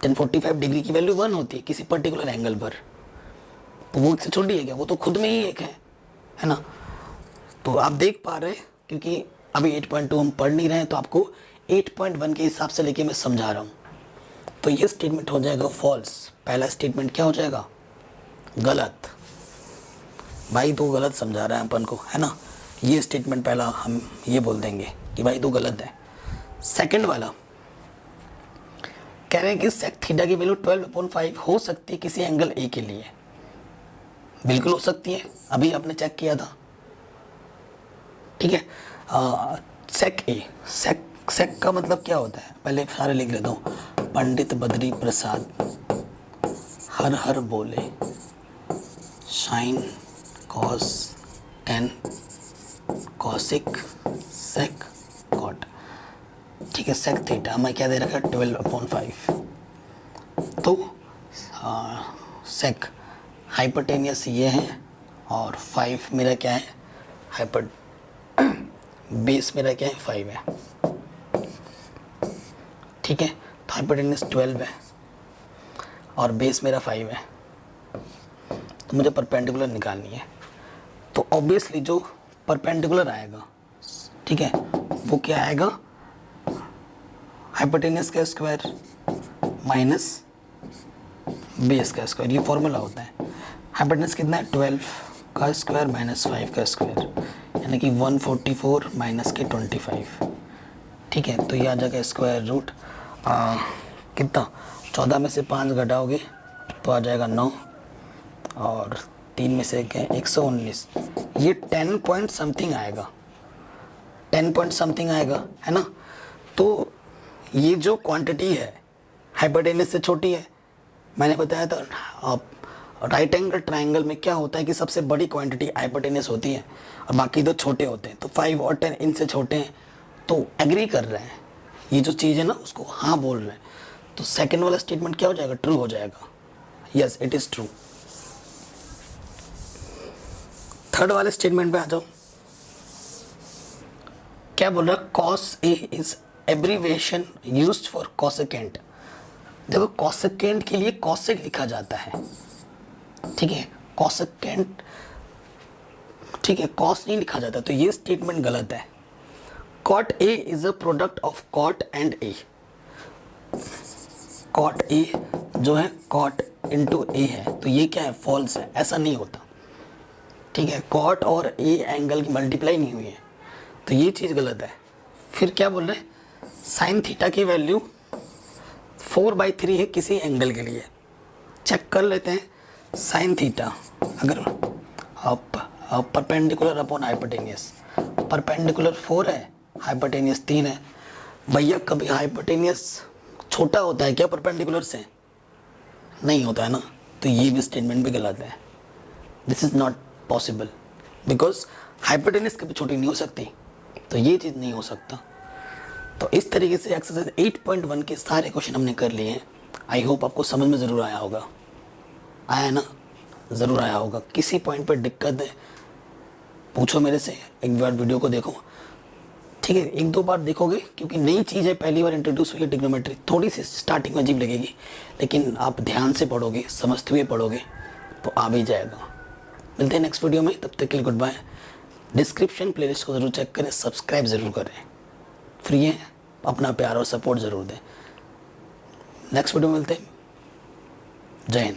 1045 डिग्री की वैल्यू 1 होती है किसी पर्टिकुलर एंगल पर, तो वो 1 से छोटी है क्या, वो तो खुद में ही 1 है ना। तो आप देख पा रहे हैं, क्योंकि अभी 8.2 हम पढ़ नहीं रहे हैं तो आपको 8.1 के हिसाब से लेके मैं समझा रहा हूँ। तो ये स्टेटमेंट हो जाएगा फॉल्स। पहला स्टेटमेंट क्या हो जाएगा, गलत। भाई तू गलत समझा रहा है अपन को, है ना। ये स्टेटमेंट पहला हम ये बोल देंगे कि भाई तू गलत है। सेकंड वाला कह रहे हैं कि सेक थीटा की वैल्यू 12/5 हो सकती है किसी एंगल ए के लिए। बिल्कुल हो सकती है, अभी आपने चेक किया था, ठीक है। सेक ए, सेक का मतलब क्या होता है, पहले सारे लिख लेता हूँ। पंडित बद्री प्रसाद हर हर बोले, sine cos tan cosec sec cot, ठीक है। सेक थीटा मैं क्या दे रखा है 12/5। तो सेक हाइपोटेनियस ये है और 5 मेरा क्या है, हाइपर बेस मेरा क्या है 5 है, ठीक है। तो हाइपोटेनियस 12 है और बेस मेरा 5 है। तो मुझे परपेंडिकुलर निकालनी है। तो ऑब्वियसली जो परपेंडिकुलर आएगा, ठीक है, वो क्या आएगा, हाइपोटेनियस का स्क्वायर माइनस बेस का स्क्वायर। ये फॉर्मूला होता है। हाइपोटेनियस कितना है 12 का स्क्वायर माइनस 5 का स्क्वायर, यानी कि 144 माइनस के 25, ठीक है। तो ये आ जाएगा स्क्वायर रूट कितना, 14 में से 5 घटाओगे तो आ जाएगा 9 और 3 में से क्या 119। ये 10 पॉइंट समथिंग आएगा, 10 पॉइंट समथिंग आएगा, है ना। तो ये जो क्वांटिटी है हाइपोटेनस से छोटी है। मैंने बताया था आप राइट एंगल ट्रायंगल में क्या होता है कि सबसे बड़ी क्वांटिटी हाइपोटेनस होती है और बाकी दो छोटे होते हैं। तो 5 और 10 इनसे छोटे हैं, तो एग्री कर रहे हैं, ये जो चीज़ है ना उसको हाँ बोल रहे हैं। तो सेकंड वाला स्टेटमेंट क्या हो जाएगा, ट्रू हो जाएगा। Yes it is true. Third वाले स्टेटमेंट पे आ जाओ। क्या बोल रहा है, cos A is abbreviation used for cosecant. देखो कॉसेकेंट के लिए कॉसेक लिखा जाता है, ठीक है, कॉसेकेंट, ठीक है, कॉस नहीं लिखा जाता। तो ये स्टेटमेंट गलत है। Cot A is a product of cot and A. Cot A जो है कॉट इंटू ए है, तो ये क्या है, फॉल्स है, ऐसा नहीं होता, ठीक है। कॉट और ए एंगल की मल्टीप्लाई नहीं हुई है, तो ये चीज़ गलत है। फिर क्या बोल रहे हैं, साइन थीटा की वैल्यू 4/3 है किसी एंगल के लिए। चेक कर लेते हैं साइन थीटा, अगर परपेंडिकुलर अपॉन हाइपोटेनियस, परपेंडिकुलर 4 है, हाइपोटेनियस 3 है। भैया कभी हाइपोटेनियस छोटा होता है क्या परपेंडिकुलर से? नहीं होता है ना, तो ये भी स्टेटमेंट भी गलत है। This is not possible because hypotenuse कभी छोटी नहीं हो सकती, तो ये चीज़ नहीं हो सकता। तो इस तरीके से एक्सरसाइज 8.1 के सारे क्वेश्चन हमने कर लिए हैं। आई होप आपको समझ में ज़रूर आया होगा, आया ना? ज़रूर आया होगा। किसी पॉइंट पर दिक्कत है पूछो मेरे से, एक बार वीडियो को देखो, ठीक है? 1-2 बार देखोगे क्योंकि नई चीज़ है, पहली बार इंट्रोड्यूस हुई है ट्रिग्नोमेट्री, थोड़ी सी स्टार्टिंग में अजीब लगेगी, लेकिन आप ध्यान से पढ़ोगे, समझते हुए पढ़ोगे तो आ भी जाएगा। मिलते हैं नेक्स्ट वीडियो में, तब तक के लिए गुड बाय। डिस्क्रिप्शन प्लेलिस्ट को ज़रूर चेक करें, सब्सक्राइब ज़रूर करें, फ्री है, अपना प्यार और सपोर्ट ज़रूर दें। नेक्स्ट वीडियो में मिलते हैं। जय हिंद।